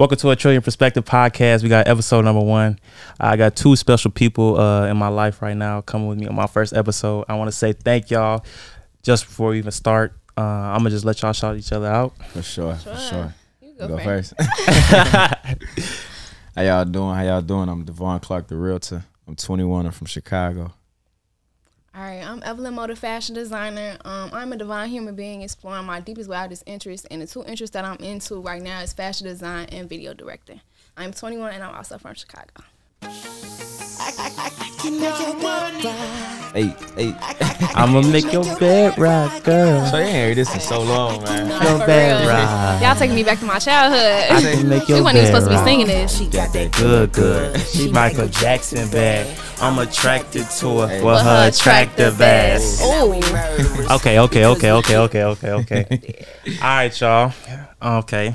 Welcome to a Trillion Perspective podcast. We got episode number 1. I got 2 special people in my life right now coming with me on my first episode. I want to say thank y'all. Just before we even start, I'm going to just let y'all shout each other out. For sure. You go first. How y'all doing? I'm Devaughn Clark, the Realtor. I'm 21. I'm from Chicago. All right, I'm Evelyn, motor fashion designer. I'm a divine human being exploring my deepest, wildest interests, and the 2 interests that I'm into right now is fashion design and video directing. I'm 21 and I'm also from Chicago. Hey. I'm going to make your bed right, girl. So you ain't heard this in so long, man. Your bed right. Y'all taking me back to my childhood. I can make your We wasn't even bed supposed to be right. singing this. She got that Good. She Michael Jackson bad. I'm attracted to her for her attractive ass. Oh, Okay. All right, y'all. Okay.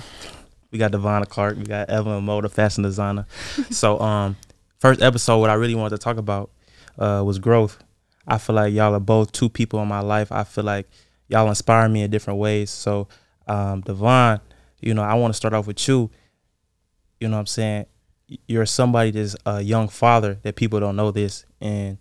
We got Devaughn Clark. We got Evelyn, motor fashion designer. So, first episode, what I really wanted to talk about was growth. I feel like y'all are both 2 people in my life. I feel like y'all inspire me in different ways. So, Devaughn, I want to start off with you. You know what I'm saying? You're somebody that's a young father that people don't know this. And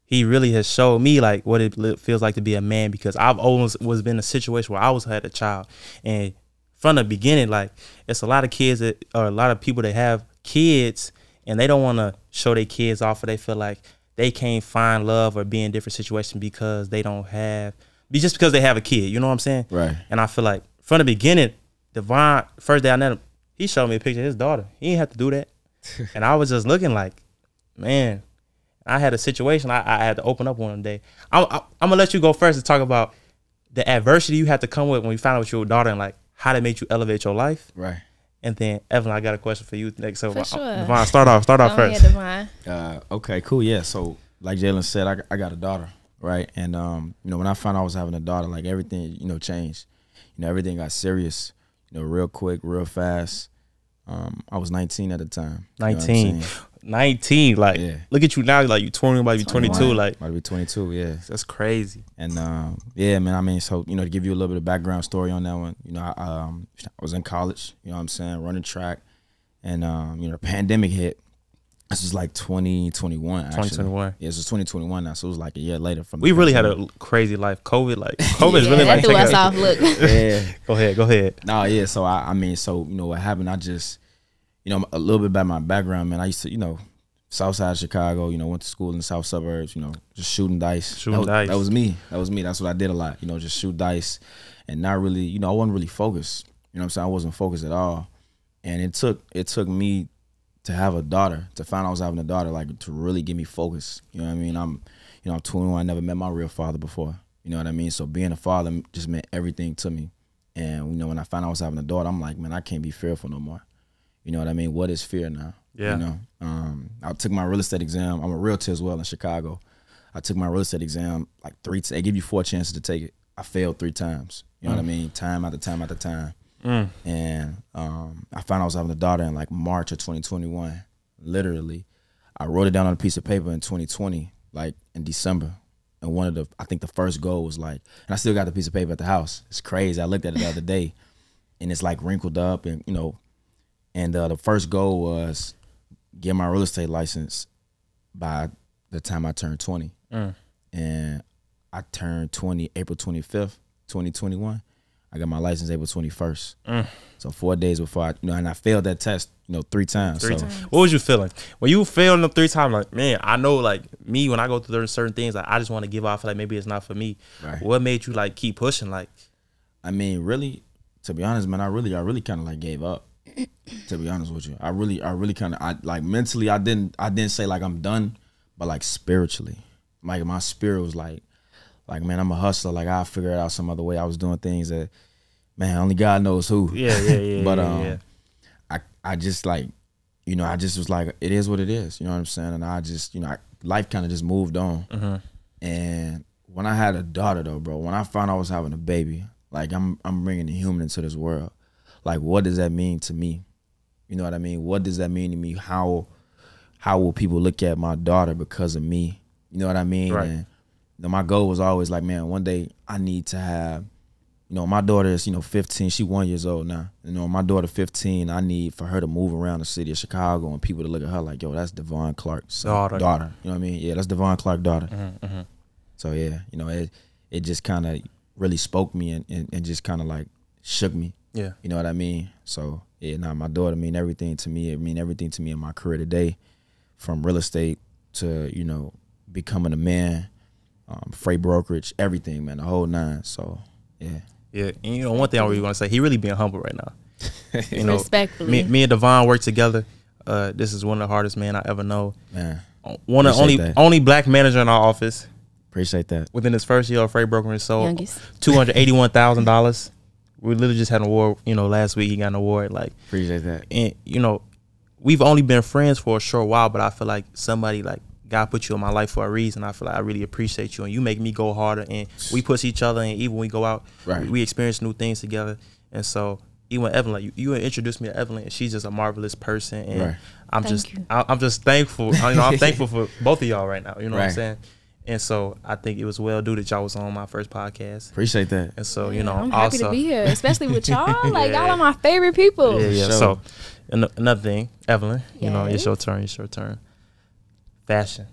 he really has showed me like what it feels like to be a man, because I've always was been in a situation where I had a child. And from the beginning, like, it's a lot of kids or a lot of people that have kids and they don't want to show their kids off, or they feel like they can't find love or be in different situations because they don't have, just because they have a kid. You know what I'm saying? Right. And I feel like from the beginning, Devaughn, first day I met him, he showed me a picture of his daughter. He didn't have to do that. And I was just looking like, man, I had a situation I had to open up one day. I'm going to let you go first to talk about the adversity you had to come with when you found out with your daughter and like how that made you elevate your life. Right. And then, Evelyn, I got a question for you next. So, For sure. Devaughn, start off first. Devaughn. Okay, cool. Yeah. So like Jalen said, I got a daughter, right? And when I found out I was having a daughter, like everything, changed. Everything got serious, real quick, real fast. I was 19 at the time. 19, like, Yeah. Look at you now, like you 20, might be 22, like Might be 22, yeah. that's crazy. And yeah, man, I mean, so, to give you a little bit of background story on that one, I was in college, running track, and the pandemic hit. This was like 2021, actually. 2021. Yeah, this was 2021 now, so it was like a year later from We really had a crazy life. COVID is really That like threw us taking off. Look. Yeah. Go ahead. No, yeah, so I mean, so, what happened, I just, a little bit about my background, man. I used to, south side of Chicago, went to school in the south suburbs, just shooting dice. That was me. That's what I did a lot, just shoot dice and not really, I wasn't really focused. You know what I'm saying? I wasn't focused at all. And it took me to have a daughter, to find out I was having a daughter, like, to really get me focused. You know what I mean? I'm 21. I never met my real father before. You know what I mean? So being a father just meant everything to me. And, when I found out I was having a daughter, I'm like, man, I can't be fearful no more. You know what I mean? What is fear now? Yeah. I took my real estate exam. I'm a realtor as well in Chicago. I took my real estate exam like 3 times. They give you 4 chances to take it. I failed 3 times. You know what I mean? Time after time after time. And I found out I was having a daughter in like March of 2021. Literally, I wrote it down on a piece of paper in 2020, like in December. And I think the first goal was like, and I still got the piece of paper at the house. It's crazy. I looked at it the other day, and it's like wrinkled up, and and the first goal was get my real estate license by the time I turned 20. And I turned 20 April 25th, 2021. I got my license April 21st. So 4 days before and I failed that test, 3 times. What was you feeling when you failed them 3 times? Like, man, I know, like me, when I go through certain things, like, I just want to give up. I feel like maybe it's not for me. Right. What made you like keep pushing? Like, I mean, really, to be honest, man, I really kind of like gave up. To be honest with you, I really kind of, like mentally, I didn't say like I'm done, but like spiritually, like my spirit was like, man, I'm a hustler. Like, I'll figure it out some other way. I was doing things that, man, only God knows who. Yeah. But yeah. I just like, I just was like, it is what it is. You know what I'm saying? And I just, life kind of just moved on. And when I had a daughter, though, bro, when I found I was having a baby, like, I'm bringing a human into this world. Like, what does that mean to me? You know what I mean? What does that mean to me? How will people look at my daughter because of me? You know what I mean? Right. And my goal was always like, man, one day I need to have, You know, my daughter is, 15. She 1 year old now. You know, my daughter 15. I need for her to move around the city of Chicago and people to look at her like, yo, that's Devaughn Clark's daughter. You know what I mean? Yeah, that's Devaughn Clark's daughter. So yeah, it just kind of really spoke me and just kind of like shook me. Yeah. You know what I mean? So yeah, my daughter mean everything to me. It mean everything to me in my career today, from real estate to, becoming a man, freight brokerage, everything, man, the whole nine. So yeah. Yeah, and one thing I really want to say, he really being humble right now. Respectfully. Me and Devaughn work together. This is one of the hardest men I ever know. Man, one of the only black manager in our office. Appreciate that. Within his first year of freight brokering, sold $281,000. We literally just had an award. Last week he got an award. Like, appreciate that. And we've only been friends for a short while, but I feel like somebody like God put you in my life for a reason. I feel like I really appreciate you, and you make me go harder. And we push each other, and even when we go out, we experience new things together. And so even Evelyn, like you introduced me to Evelyn, and she's just a marvelous person. And I'm just thankful. I'm thankful for both of y'all right now. You know what I'm saying? And so I think it was well due that y'all was on my first podcast. Appreciate that. And so I'm happy to be here, especially with y'all. Like y'all are my favorite people. Yeah. So another thing, Evelyn, it's your turn. It's your turn. Fashion.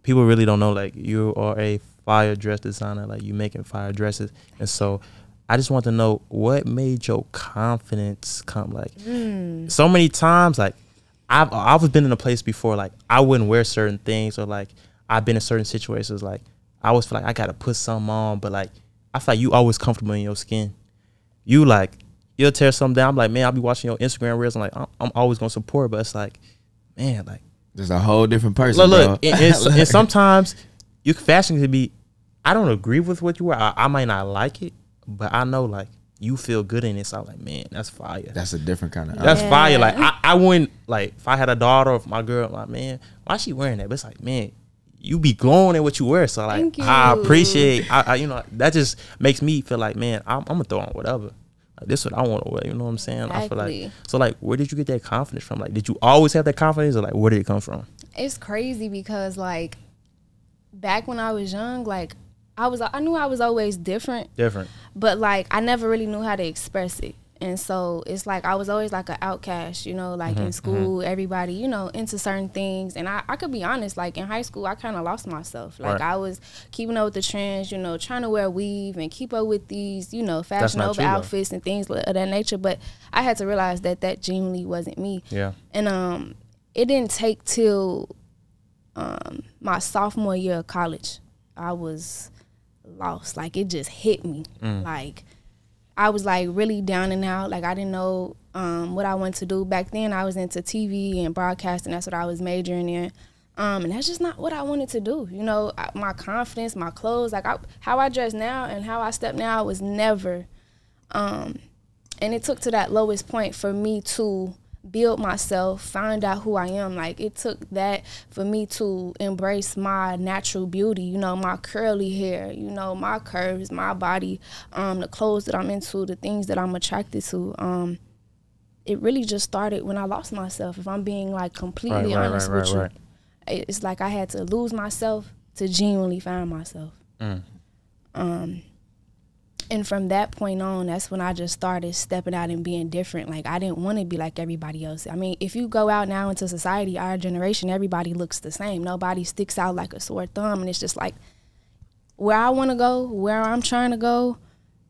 People really don't know, like, you are a fire dress designer. Like, you making fire dresses. And so I just want to know, what made your confidence come? Like, so many times, like, I've been in a place before, like, I wouldn't wear certain things, or like I've been in certain situations, like I always feel like I gotta put something on, but like I feel like you always comfortable in your skin. You'll tear something down. I'm like, man, I'll be watching your Instagram reels, and like I'm always gonna support, but it's like, man, like, there's a whole different person. Look, and sometimes fashion can be, I don't agree with what you wear. I might not like it, but I know, like, you feel good in it. So I'm like, man, that's fire. That's a different kind of. That's fire. Like, I wouldn't, like, if I had a daughter or if my girl, I'm like, man, why she wearing that? But it's like, man, you be glowing at what you wear. So like, I appreciate, that just makes me feel like, man, I'm gonna throw on whatever. Like, this is what I want to wear. You know what I'm saying? Exactly. I feel like, so like, where did you get that confidence from? Like, did you always have that confidence, or like, where did it come from? It's crazy because, like, back when I was young, like, I knew I was always different, but like I never really knew how to express it. And so it's like I was always like an outcast, like in school, everybody, into certain things. And I could be honest, like in high school, I kind of lost myself. Like I was keeping up with the trends, trying to wear weave and keep up with these, Fashion Nova outfits and things of that nature. But I had to realize that genuinely wasn't me. Yeah. And it didn't take till my sophomore year of college, I was lost. Like, it just hit me. Like, I was like really down and out. Like, I didn't know what I wanted to do. Back then I was into TV and broadcasting. That's what I was majoring in. And that's just not what I wanted to do. My confidence, my clothes, like how I dress now and how I step now was never. And it took to that lowest point for me to build myself, find out who I am. Like, it took that for me to embrace my natural beauty, my curly hair, my curves, my body, the clothes that I'm into, the things that I'm attracted to. It really just started when I lost myself, if I'm being like completely honest with you. It's like I had to lose myself to genuinely find myself. And from that point on, that's when I just started stepping out and being different. Like, I didn't want to be like everybody else. I mean, if you go out now into society, our generation, everybody looks the same. Nobody sticks out like a sore thumb. And it's just like, where I want to go, where I'm trying to go,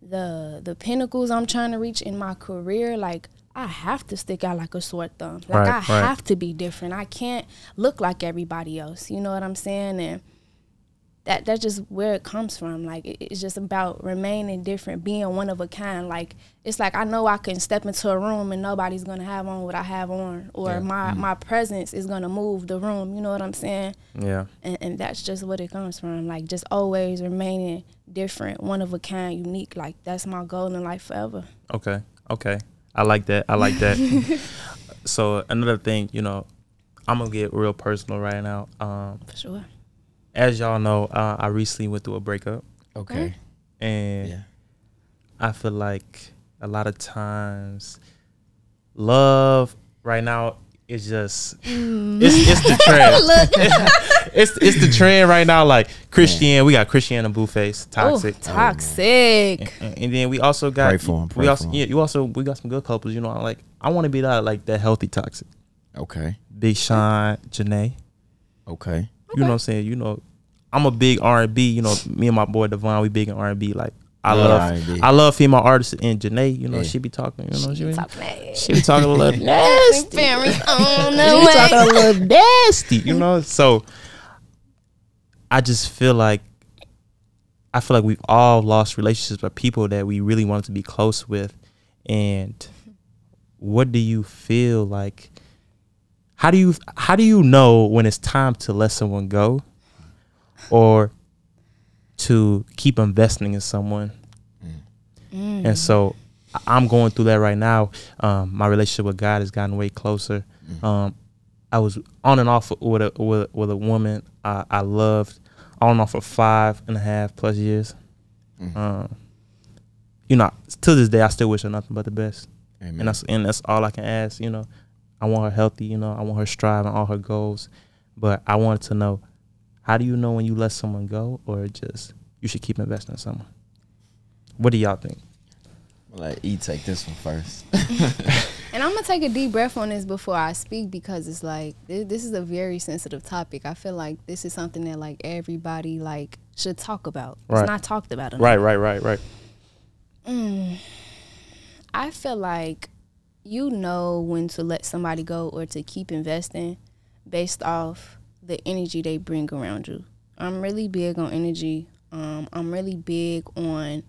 the pinnacles I'm trying to reach in my career, like, I have to stick out like a sore thumb. Like, I have to be different. I can't look like everybody else. You know what I'm saying? And that's just where it comes from. Like, it's just about remaining different, being one of a kind. Like, it's like I know I can step into a room and nobody's going to have on what I have on, or my presence is going to move the room. You know what I'm saying? Yeah. And that's just what it comes from. Like, just always remaining different, one of a kind, unique. Like, that's my goal in life forever. Okay. I like that. So another thing, I'm going to get real personal right now. For sure. As y'all know, I recently went through a breakup. Okay. And I feel like a lot of times love right now, it's just it's the trend. it's the trend right now. Like Christian, we got Christian and Blueface, toxic, toxic, and then we also got Pray for him, we got some good couples. You know, like I want to be like that healthy toxic. Okay. Big Sean, Janae. Okay. You know what I'm saying? You know, I'm a big R&B. You know, me and my boy Devaughn, we big in R&B. Like I love female artists, and Janae, you know, she be talking, you know, she be talking a little nasty. She be talking a little nasty, you know. So I just feel like we've all lost relationships with people that we really wanted to be close with. And what do you feel like? How do you know when it's time to let someone go, or to keep investing in someone? And so I'm going through that right now. My relationship with God has gotten way closer. I was on and off with a woman I loved, on and off for 5.5+ years. You know, to this day, I still wish her nothing but the best. Amen. And that's all I can ask. You know, I want her healthy. You know, I want her striving all her goals. But I wanted to know, how do you know when you let someone go, or just you should keep investing in someone? What do y'all think? Well, let E take this one first. And I'm gonna take a deep breath on this before I speak, because it's like this is a very sensitive topic. I feel like this is something that like everybody like should talk about. Right. It's not talked about enough. Right. I feel like you know when to let somebody go or to keep investing based off the energy they bring around you. I'm really big on energy. I'm really big on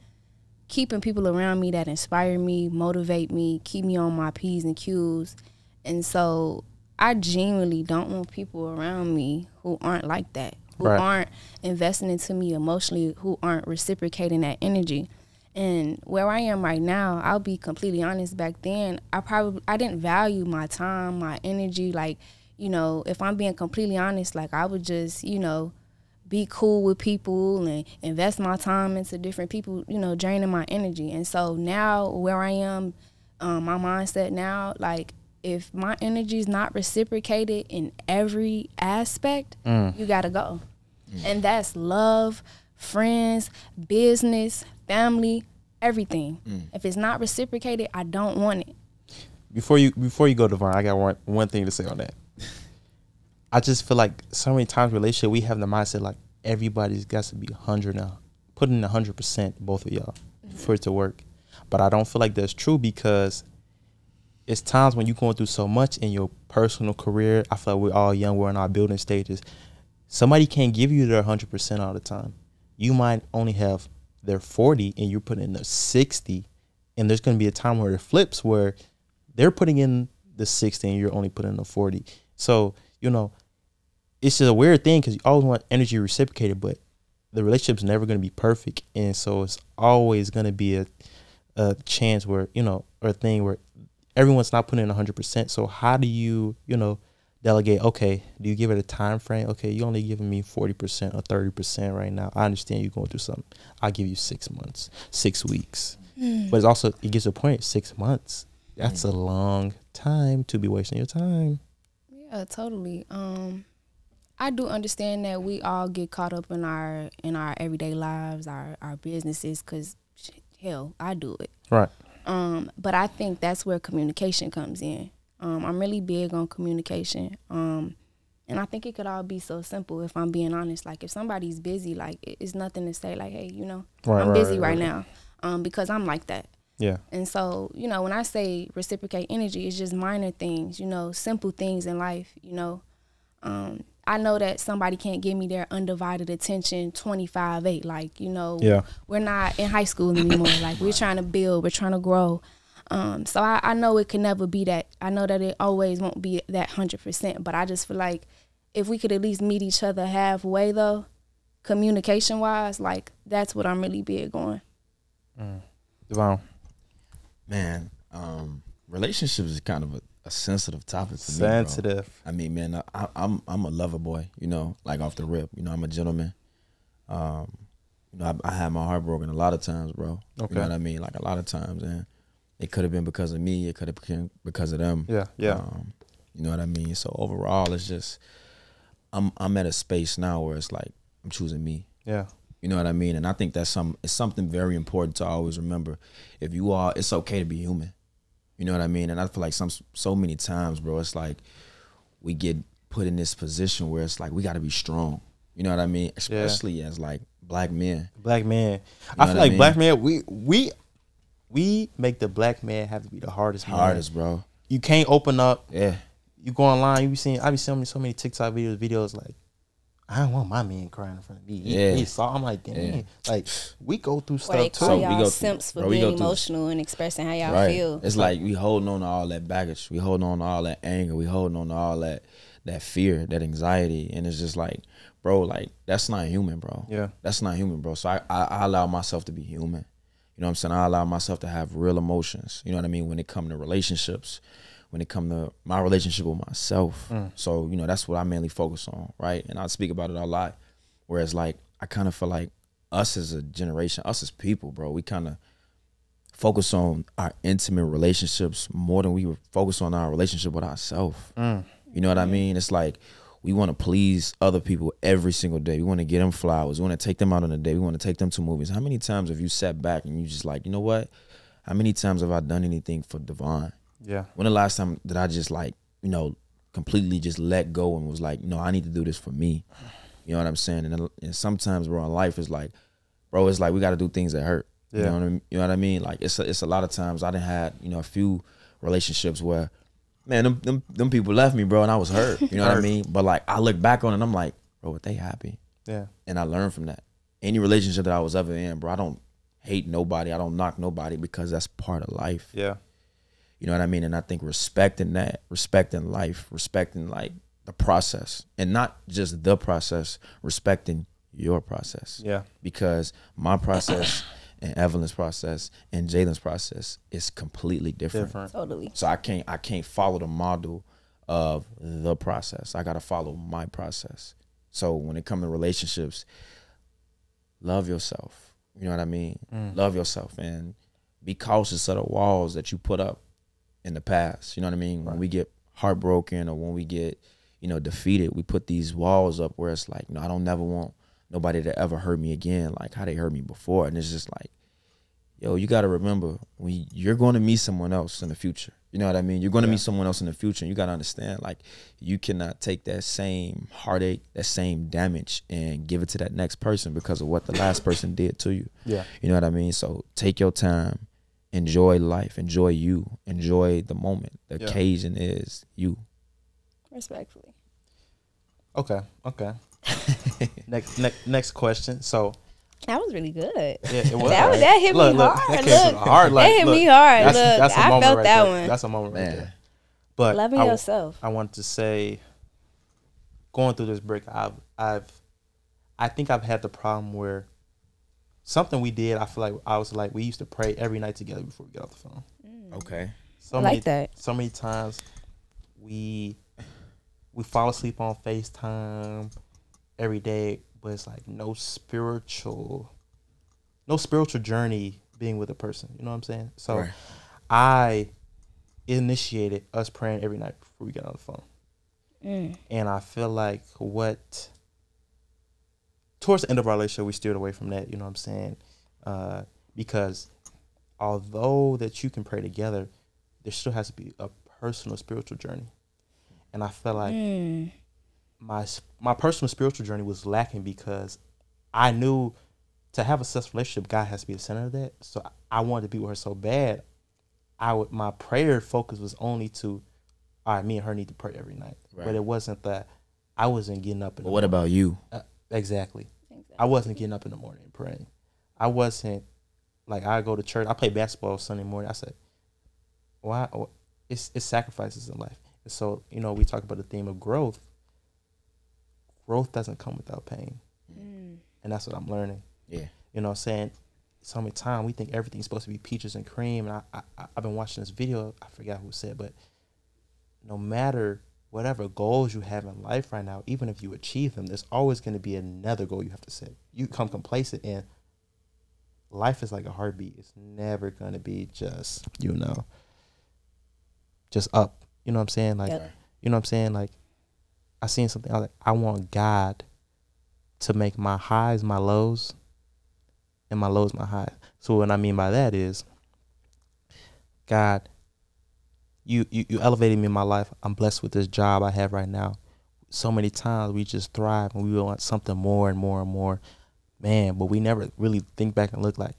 keeping people around me that inspire me, motivate me, keep me on my P's and Q's. And so I genuinely don't want people around me who aren't like that, who aren't investing into me emotionally, who aren't reciprocating that energy. And where I am right now, I'll be completely honest, back then, I didn't value my time, my energy. Like, you know, if I'm being completely honest, like I would just, you know, be cool with people and invest my time into different people, you know, draining my energy. And so now where I am, my mindset now, like if my energy is not reciprocated in every aspect, you got to go. And that's love, friends, business, family, everything. If it's not reciprocated, I don't want it. Before you go, Devaughn, I got one thing to say on that. I just feel like so many times in relationship we have the mindset like everybody's got to be 100 now, put in 100%, both of y'all, for it to work. But I don't feel like that's true, because it's times when you're going through so much in your personal career. I feel like we're all young, we're in our building stages. Somebody can't give you their 100% all the time. You might only have their 40 and you're putting in their 60, and there's going to be a time where it flips, where they're putting in the 60 and you're only putting in the 40. So, you know, it's just a weird thing, because you always want energy reciprocated, but the relationship's never going to be perfect. And so it's always going to be a chance where, you know, or a thing where everyone's not putting in 100%. So how do you, you know, delegate? Okay, do you give it a time frame? Okay, you only giving me 40% or 30% right now. I understand you're going through something. I'll give you 6 months, 6 weeks. But it's also, it gets a point, 6 months. That's a long time to be wasting your time. Yeah, totally. I do understand that we all get caught up in our everyday lives, our businesses, because hell, I do it. Right. But I think that's where communication comes in. I'm really big on communication. And I think it could all be so simple, if I'm being honest. Like if somebody's busy, like it's nothing to say like, hey, you know, I'm busy right now. Because I'm like that. Yeah. And so, you know, when I say reciprocate energy, it's just minor things, you know, simple things in life, you know. I know that somebody can't give me their undivided attention 25/8. Like, you know, we're not in high school anymore. Like we're trying to build, we're trying to grow. So I know it can never be that. I know that it always won't be that 100%. But I just feel like if we could at least meet each other halfway, though, communication wise, like that's what I'm really big on. Devaughn. Man, relationships is kind of a sensitive topic for me, bro. I mean, man, I'm a lover boy, you know, like off the rip. You know, I'm a gentleman. You know, I had my heart broken a lot of times, bro. Okay. You know what I mean? Like a lot of times, and it could have been because of me. It could have been because of them. Yeah. You know what I mean? So overall, it's just I'm at a space now where it's like I'm choosing me. Yeah. You know what I mean? And I think it's something very important to always remember. If you are, it's okay to be human. You know what I mean? And I feel like so many times, bro, it's like we get put in this position where it's like we got to be strong. You know what I mean? Especially as like black men. Black men. You know I feel what like mean? black men, we make the black man have to be the hardest man. Hardest, bro. You can't open up. Yeah. You go online, I be seeing so many TikTok videos like, I don't want my man crying in front of me. I'm like, damn, like we go through Or stuff they too. call we y'all go simps for through- bro, we being go through- emotional and expressing how y'all Right. feel. It's like we holding on to all that baggage. We holding on to all that anger. We holding on to all that fear, that anxiety. And it's just like, bro, like that's not human, bro. Yeah. That's not human, bro. So I allow myself to be human. You know what I'm saying? I allow myself to have real emotions. You know what I mean? When it come to relationships, when it come to my relationship with myself. So, you know, that's what I mainly focus on, right? And I speak about it a lot. Whereas like I kind of feel like us as a generation, us as people, bro, we kind of focus on our intimate relationships more than we focus on our relationship with ourselves. You know what I mean? It's like we want to please other people every single day. We want to get them flowers. We want to take them out on a date. We want to take them to movies. How many times have you sat back and you just like, you know what? How many times have I done anything for Devaughn? Yeah. When the last time did I just like, you know, completely just let go and was like, no, I need to do this for me. You know what I'm saying? And sometimes, bro, in life is like, bro, it's like we got to do things that hurt. Yeah. You know what I mean? Like it's a lot of times I done had, you know, a few relationships where, man, them people left me, bro, and I was hurt. You know what I mean? But like I look back on it and I'm like, bro, but they happy. Yeah. And I learned from that. Any relationship that I was ever in, bro, I don't hate nobody. I don't knock nobody because that's part of life. Yeah. You know what I mean? And I think respecting that, respecting life, respecting like the process, and not just the process, respecting your process. Yeah. Because my process and Evelyn's process and Jalen's process is completely different. Totally. So I can't follow the model of the process. I gotta follow my process. So when it comes to relationships, love yourself. You know what I mean? Love yourself and be cautious of the walls that you put up in the past. You know what I mean? When we get heartbroken or when we get, you know, defeated, we put these walls up where it's like, no, I don't never want nobody to ever hurt me again, like how they hurt me before. And it's just like, yo, you got to remember when you're going to meet someone else in the future. You know what I mean? You're going to meet someone else in the future, and you got to understand, like, you cannot take that same heartache, that same damage, and give it to that next person because of what the last person did to you. Yeah. You know what I mean? So take your time, enjoy life, enjoy you, enjoy the moment. The occasion is you. Respectfully. Okay. Next question. So That was really good. yeah, it was. That hit me hard. That came from the heart. Like, that hit me hard. That's a I moment felt right that there. one. That's a moment right Man. there. But Loving yourself. I want to say, going through this break, I think I've had the problem where something we did. I feel like I was like we used to pray every night together before we get off the phone. Okay. So I many, like that. So many times we fall asleep on FaceTime every day, but it's like no spiritual journey being with a person. You know what I'm saying? So Right. I initiated us praying every night before we get on the phone. And I feel like towards the end of our relationship, we steered away from that. You know what I'm saying? Because although that you can pray together, there still has to be a personal spiritual journey. And I feel like my personal spiritual journey was lacking because I knew to have a successful relationship, God has to be the center of that. So I wanted to be with her so bad. My prayer focus was only to, all right, me and her need to pray every night. Right. But it wasn't that I wasn't getting up. But what about you? Exactly. I wasn't getting up in the morning and praying. I wasn't like I go to church. I play basketball Sunday morning. I said, why? It's sacrifices in life. And so, you know, we talk about the theme of growth. Growth doesn't come without pain. And that's what I'm learning. Yeah. You know what I'm saying? So many times we think everything's supposed to be peaches and cream. And I've been watching this video. I forgot who said, but no matter whatever goals you have in life right now, even if you achieve them, there's always going to be another goal you have to set. You become complacent, and life is like a heartbeat. It's never going to be just, just up. You know what I'm saying? Like, You know what I'm saying? Like, I seen something. I was like, I want God to make my highs my lows, and my lows my highs. So what I mean by that is, God, you elevated me in my life. I'm blessed with this job I have right now. So many times we just thrive and we want something more and more and more, man. But we never really think back and look like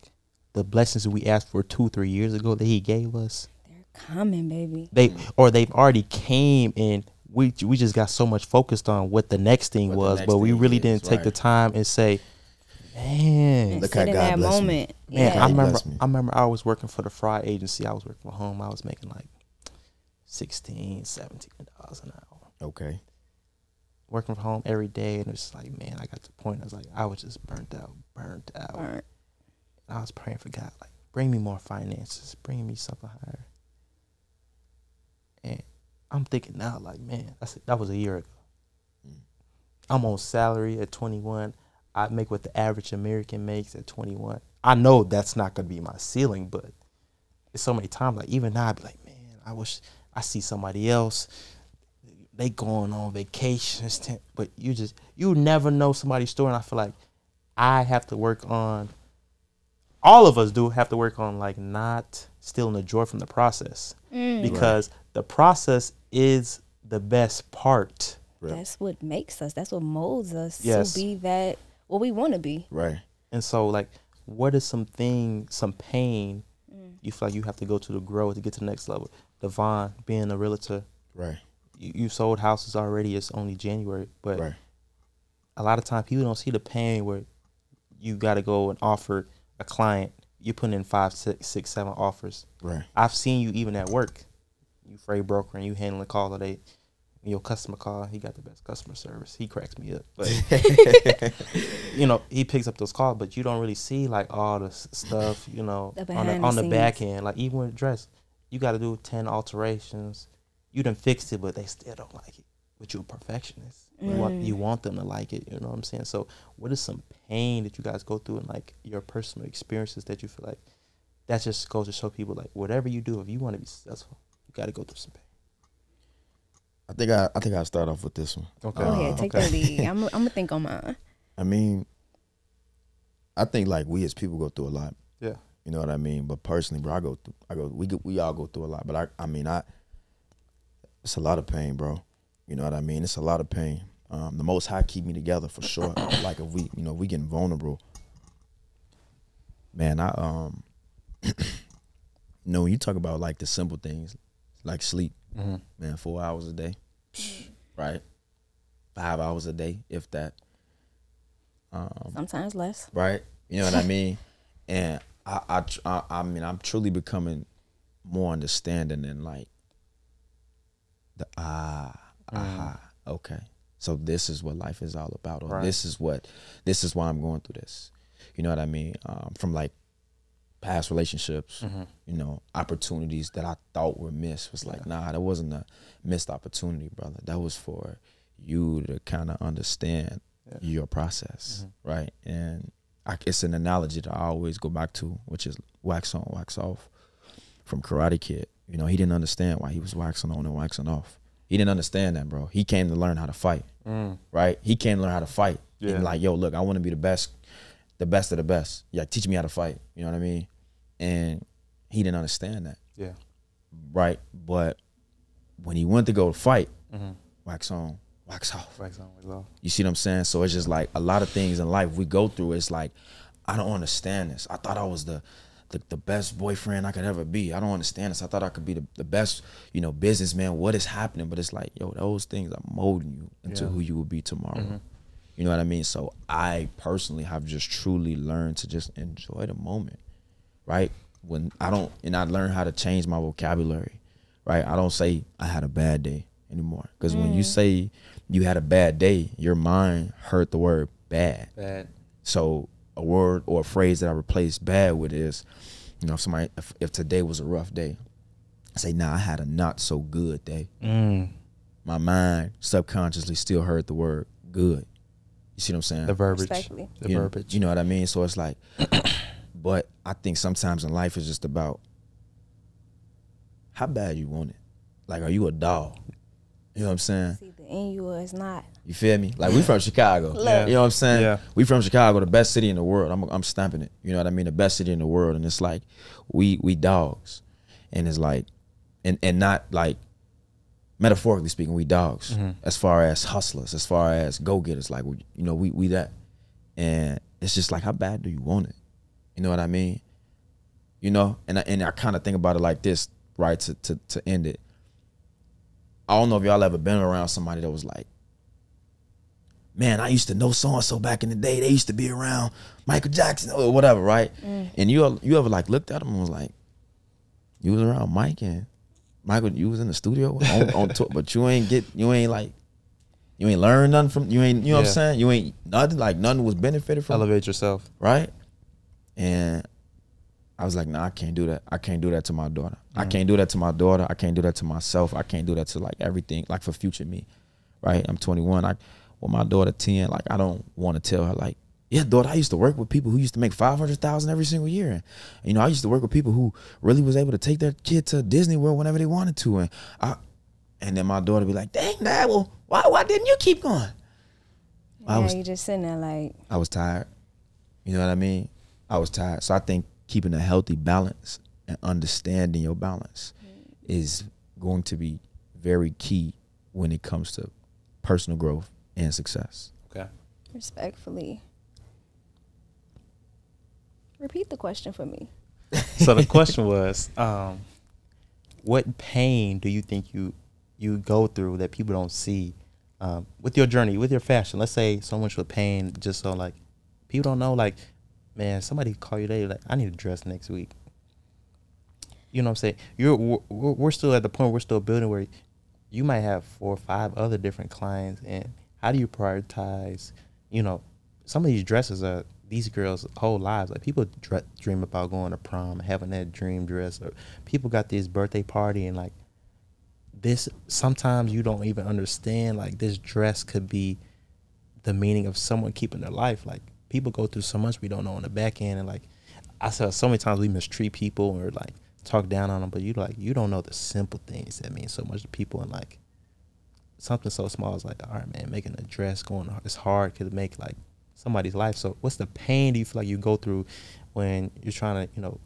the blessings we asked for 2-3 years ago that He gave us. They're coming, baby. They've already came, and we just got so much focused on what the next thing was, but we really didn't take the time and say, man, look how God blessed me. Man, Yeah. I remember I was working for the fraud agency. I was working from home. I was making like $16, $17 an hour. Okay. Working from home every day, and it's like, man, I got to the point. I was like, I was just burnt out. Burnt. And I was praying for God, like, bring me more finances, bring me something higher. And I'm thinking now, like, man, that was a year ago. I'm on salary at 21. I make what the average American makes at 21. I know that's not going to be my ceiling, but it's so many times, like, even now, I'd be like, man, I wish I see somebody else. They going on vacations, but you never know somebody's story. And I feel like I have to work on, all of us do have to work on, like, not stealing the joy from the process, because the process is the best part. That's what makes us. That's what molds us Yes. to be that what we want to be. Right. And so, like, what is some pain you feel like you have to go to to grow to get to the next level? Devaughn, being a realtor, Right. you sold houses already. It's only January, but Right. a lot of times people don't see the pain where you got to go and offer a client. You put in 5, 6, 7 offers. Right. I've seen you even at work. You freight broker and you handling the call today. Your customer call, he got the best customer service. He cracks me up. But, he picks up those calls, but you don't really see, like, all the stuff, on the back end. Like, even with dress, you got to do 10 alterations. You done fixed it, but they still don't like it. But you're a perfectionist. You want them to like it. You know what I'm saying? So what is some pain that you guys go through in, like, your personal experiences that you feel like that just goes to show people, like, whatever you do, if you want to be successful, you got to go through some pain. I think I'll start off with this one. Okay. Go ahead, take the lead. I'm gonna think on mine. I mean, I think, like, we as people go through a lot. Yeah. You know what I mean? But personally, bro, we all go through a lot. But I mean, it's a lot of pain, bro. You know what I mean? It's a lot of pain. The Most High keep me together for sure. Like, if we getting vulnerable, man, when you talk about, like, the simple things, like sleep, man, 4 hours a day, right? 5 hours a day, if that. Sometimes less. Right? You know what I mean? And I mean, I'm truly becoming more understanding than, like, the okay. So this is what life is all about, or Right. this is why I'm going through this. You know what I mean? From, like, past relationships, opportunities that I thought were missed was like, nah, that wasn't a missed opportunity, brother. That was for you to kind of understand your process, right? And it's an analogy that I always go back to, which is wax on, wax off from Karate Kid. He didn't understand why he was waxing on and waxing off. He didn't understand that, bro. He came to learn how to fight, right? He came to learn how to fight. Yeah. And, like, yo, look, I want to be the best of the best. Yeah, teach me how to fight. You know what I mean? And he didn't understand that. Yeah. Right? But when he went to go fight, wax on, wax off. Wax on, wax off. You see what I'm saying? So it's just like a lot of things in life we go through. It's like, I don't understand this. I thought I was the best boyfriend I could ever be. I don't understand this. I thought I could be the best, businessman. What is happening? But it's like, yo, those things are molding you into who you will be tomorrow. You know what I mean? So I personally have just truly learned to just enjoy the moment, right? I learned how to change my vocabulary, right? I don't say I had a bad day anymore. Because when you say you had a bad day, your mind heard the word bad. Bad. So a word or a phrase that I replace bad with is, if today was a rough day, I say, nah, I had a not so good day. My mind subconsciously still heard the word good. You see what I'm saying? The verbiage. Respectfully. The verbiage. You know what I mean? So it's like, but I think sometimes in life it's just about how bad you want it. Like, are you a dog You know what I'm saying? It's either in you or it's not. You feel me? Like, we from Chicago. Yeah. You know what I'm saying? Yeah. We from Chicago, the best city in the world. I'm stamping it. You know what I mean? The best city in the world. And it's like, we dogs. And it's like, and not like, metaphorically speaking, we dogs. As far as hustlers, as far as go-getters. Like, we that. And it's just like, how bad do you want it? You know what I mean? You know? And I kind of think about it like this, right, to end it. I don't know if y'all ever been around somebody that was like, man, I used to know so-and-so back in the day. They used to be around Michael Jackson or whatever, right? And you ever like looked at them and was like, you was around Mike and Michael, you was in the studio on tour, but you ain't learn nothing from, you know what I'm saying? You ain't nothing was benefited from. Elevate yourself. Right? And I was like, nah, I can't do that. I can't do that to my daughter. I can't do that to my daughter. I can't do that to myself. I can't do that to like everything, like for future me. Right? I'm 21. With my daughter 10, like I don't want to tell her like, yeah, daughter, I used to work with people who used to make $500,000 every single year. And, I used to work with people who really was able to take their kid to Disney World whenever they wanted to. And then my daughter be like, dang, Dad, well, why didn't you keep going? You just sitting there like. I was tired. You know what I mean? I was tired. So I think keeping a healthy balance and understanding your balance is going to be very key when it comes to personal growth and success. Okay. Respectfully. Repeat the question for me. So the question was, what pain do you think you go through that people don't see with your journey, with your fashion? Let's say so much with pain, just so like people don't know, like, man, somebody call you today, like, I need a dress next week. You know what I'm saying? We're still at the point, we're still building where you might have 4 or 5 other different clients, and how do you prioritize? Some of these dresses are these girls' whole lives. Like, people dream about going to prom, having that dream dress, or people got this birthday party, and like this, sometimes you don't even understand, like, this dress could be the meaning of someone keeping their life. Like, people go through so much we don't know on the back end, and like I said, so many times we mistreat people or like talk down on them, but you don't know the simple things that mean so much to people. And like something so small is like, all right, man, making a dress it's hard, could make like somebody's life. So what's the pain do you feel like you go through when you're trying to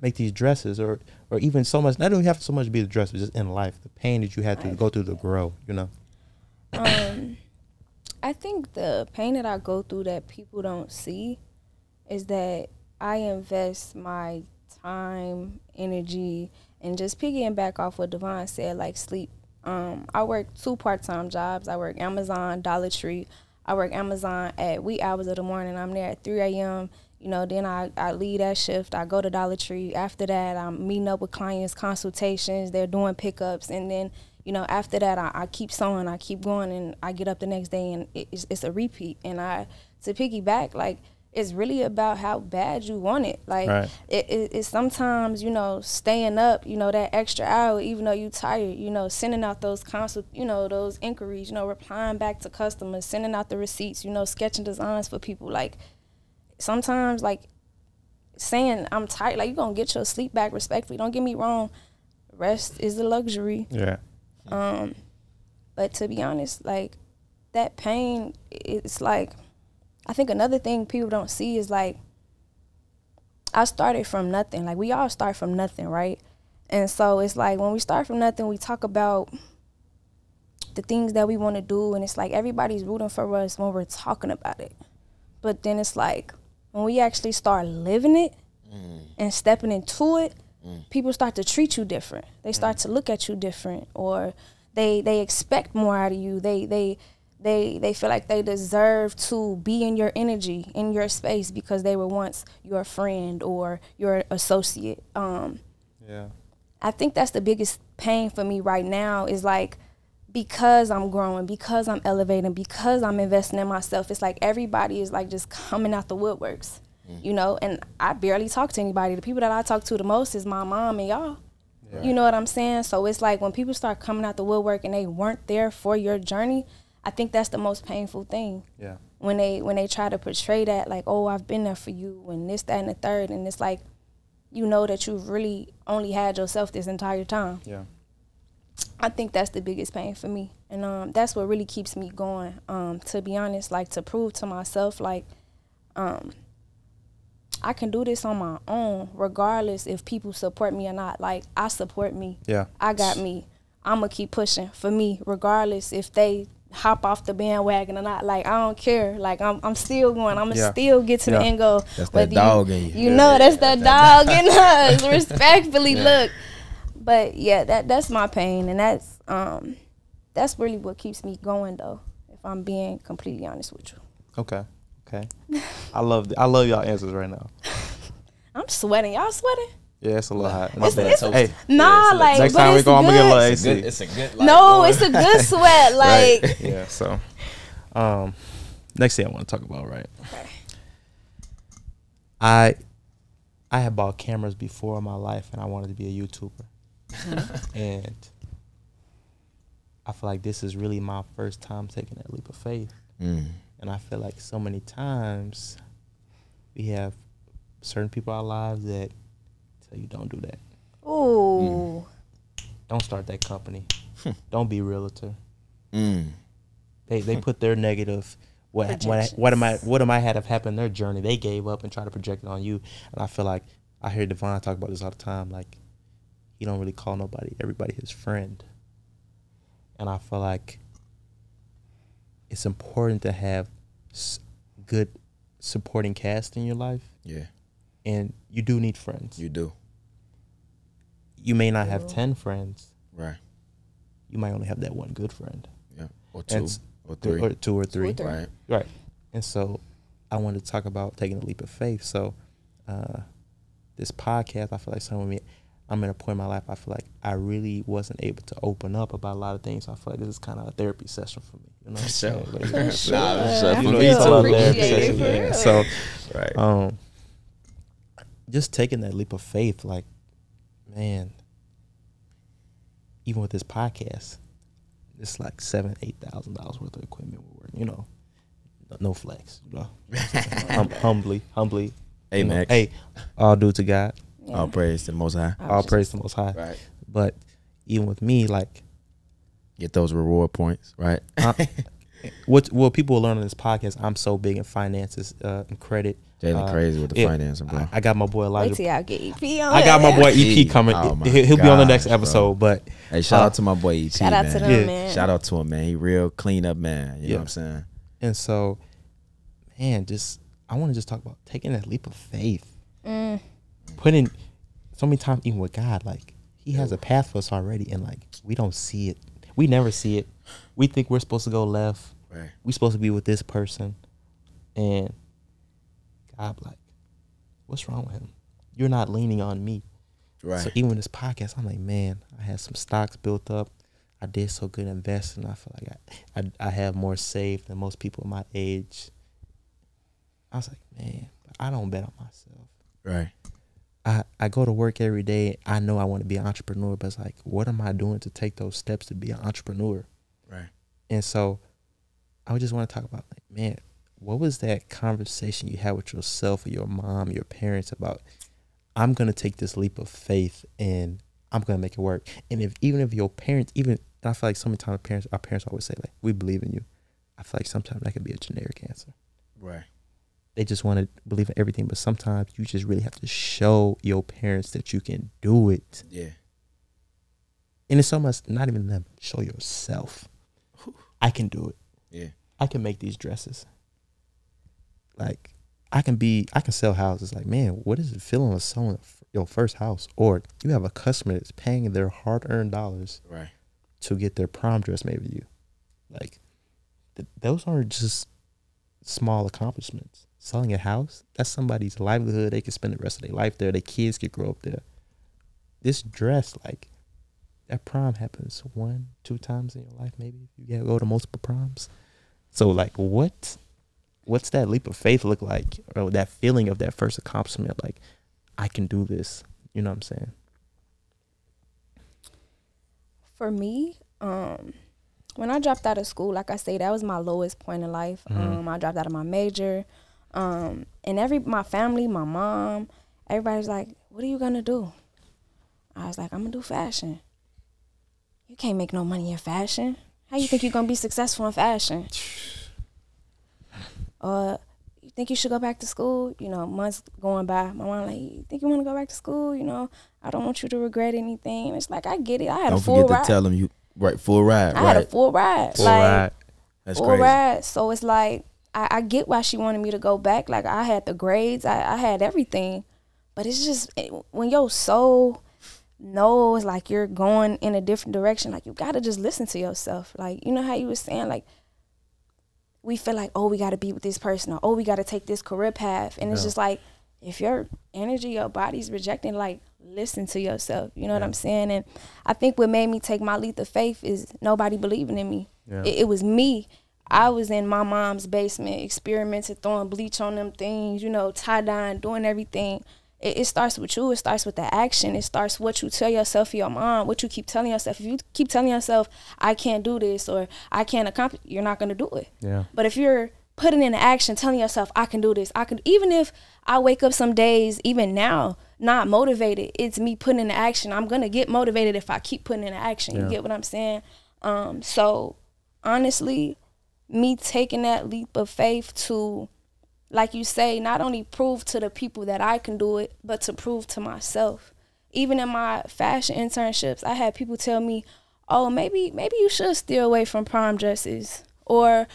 make these dresses, or even so much, not even have so much to be the dress, but just in life, the pain that you had to go through to grow, I think the pain that I go through that people don't see is that I invest my time, energy, and just piggying back off what Devaughn said, like sleep. I work 2 part-time jobs. I work Amazon, Dollar Tree. I work Amazon at wee hours of the morning. I'm there at 3 a.m. Then I leave that shift. I go to Dollar Tree. After that, I'm meeting up with clients, consultations. They're doing pickups. And then, after that, I keep sewing. I keep going, and I get up the next day, and it's a repeat. And to piggyback, like, it's really about how bad you want it. Like, right. It's sometimes, staying up, that extra hour, even though you tired, sending out those those inquiries, replying back to customers, sending out the receipts, sketching designs for people. Like, sometimes, like, saying I'm tired, like, you're going to get your sleep back respectfully. Don't get me wrong. Rest is a luxury. Yeah. But to be honest, like, that pain, it's like, I think another thing people don't see is, like, I started from nothing. Like, we all start from nothing, right? And so it's like, when we start from nothing, we talk about the things that we want to do, and it's like everybody's rooting for us when we're talking about it. But then it's like, when we actually start living it and stepping into it, people start to treat you different. They start to look at you different, or they expect more out of you. They feel like they deserve to be in your energy, in your space, because they were once your friend or your associate. Yeah. I think that's the biggest pain for me right now, is like, because I'm growing, because I'm elevating, because I'm investing in myself, it's like everybody is like just coming out the woodworks, and I barely talk to anybody. The people that I talk to the most is my mom and y'all. Yeah. You know what I'm saying? So it's like, when people start coming out the woodwork and they weren't there for your journey, I think that's the most painful thing. Yeah. When they try to portray that, like, oh, I've been there for you, and this, that, and the third, and it's like, that you've really only had yourself this entire time. Yeah. I think that's the biggest pain for me, and that's what really keeps me going. To be honest, like to prove to myself, like I can do this on my own, regardless if people support me or not. Like I support me. Yeah. I got me. I'ma keep pushing for me, regardless if they hop off the bandwagon or not. Like I don't care. Like I'm still going. I'ma still get to the end goal. That's that dog in you. You know, that's that dog in us. Respectfully, look. But yeah, that's my pain, and that's really what keeps me going, though. If I'm being completely honest with you. Okay. I love y'all answers right now. I'm sweating. Y'all sweating? Yeah, it's a little hot. Hey, nah, like next but time we it's go, I'm gonna get a little good. AC. It's a good. Like, No, it's a good sweat. Like Right. Yeah. So, next thing I want to talk about, right? Okay. I had bought cameras before in my life, and I wanted to be a YouTuber, and I feel like this is really my first time taking that leap of faith. And I feel like so many times we have certain people in our lives that tell you don't do that. Ooh. Don't start that company. Don't be a realtor. Mm. They put their negative what am I had have happened in their journey. They gave up and tried to project it on you. And I feel like I hear Devaughn talk about this all the time. Like he don't really call everybody his friend. And I feel like it's important to have good supporting cast in your life. Yeah. And you do need friends. You do. You may not have 10 friends. Right. You might only have that one good friend. Yeah. Or two. Or three. Or two or three. Right. Right. And so I wanted to talk about taking a leap of faith. So this podcast, I feel like I'm in a point in my life, I feel like I really wasn't able to open up about a lot of things. So I feel like this is kind of a therapy session for me. You know what I'm saying? For You me know, too. yeah. So, Right. just taking that leap of faith, like, man, even with this podcast, it's like $7,000-8,000 worth of equipment we're working. You know, no flex. You know, humbly. Hey, Max. Hey, all due to God. Yeah. All praise to the Most High. All praise to the Most High. Right. But even with me, like, Get those reward points. Right. what people will learn on this podcast, I'm so big in finances and credit. Jalen crazy with the financing, bro. I got my boy Elijah. Wait till y'all get EP on. I got my boy EP. EP coming. Oh my He'll be on the next gosh, episode. bro. But Hey, shout out to my boy EP. Shout out man. to them, Yeah. man. Shout out to him, man. He real clean up man. You know what I'm saying? and so, man, I want to just talk about taking that leap of faith. Putting so many times, even with God, like He has a path for us already, and like we don't see it. We never see it. We think we're supposed to go left. Right. We're supposed to be with this person, and God, like, what's wrong with him? You're not leaning on me. Right. So even with this podcast, I'm like, man, I had some stocks built up. I did so good investing. I feel like I have more saved than most people my age. I was like, man, I don't bet on myself. Right. I go to work every day. I know I want to be an entrepreneur, but it's like, what am I doing to take those steps to be an entrepreneur? Right. And so I just want to talk about, like, man, what was that conversation you had with yourself or your mom, your parents about, I'm going to take this leap of faith and I'm going to make it work. And even if your parents, and I feel like so many times our parents always say, like, we believe in you. I feel like sometimes that could be a generic answer. Right. They just want to believe in everything, but sometimes you just really have to show your parents that you can do it. Yeah. And it's so much, not even them, show yourself. I can do it. Yeah. I can make these dresses. Like, I can sell houses. Like, man, what is it feeling of selling your first house? Or you have a customer that's paying their hard-earned dollars Right. to get their prom dress made with you. Like, those aren't just small accomplishments. Selling a house, that's somebody's livelihood. They can spend the rest of their life there. Their kids could grow up there. This dress, like, that prom happens 1-2 times in your life, maybe. You go to multiple proms. So, like, what's that leap of faith look like? Or that feeling of that first accomplishment, like, I can do this. You know what I'm saying? For me, when I dropped out of school, like I say, that was my lowest point in life. I dropped out of my major. And my family, my mom, everybody's like, what are you going to do? I was like, I'm going to do fashion. you can't make no money in fashion. How you think you're gonna be successful in fashion? You think you should go back to school? You know, months going by, my mom like, you think you want to go back to school? You know, I don't want you to regret anything. And it's like, I get it. I had a full ride. Don't forget to tell them you full ride. I had a full ride. Full ride. That's full crazy. ride. So it's like, I get why she wanted me to go back. Like, I had the grades, I had everything, but it's just when your soul knows like you're going in a different direction, like you gotta just listen to yourself. Like, you know how you was saying, like, we feel like, oh, we got to be with this person, or, oh, we got to take this career path. And it's just like, if your energy, your body's rejecting, like, listen to yourself. You know what I'm saying? And I think what made me take my leap of faith is nobody believing in me. Yeah. It was me. I was in my mom's basement, experimenting, throwing bleach on them things, you know, tie-dyeing, doing everything. It starts with you. It starts with the action. It starts what you tell yourself in your mind, what you keep telling yourself. If you keep telling yourself, I can't do this, or I can't accomplish, you're not going to do it. Yeah. But if you're putting in action, telling yourself, I can do this, even if I wake up some days, even now, not motivated, it's me putting in action. I'm going to get motivated if I keep putting in action. You get what I'm saying? So honestly, me taking that leap of faith to, like you say, not only prove to the people that I can do it, but to prove to myself. Even in my fashion internships, I had people tell me, oh, maybe you should steer away from prom dresses, or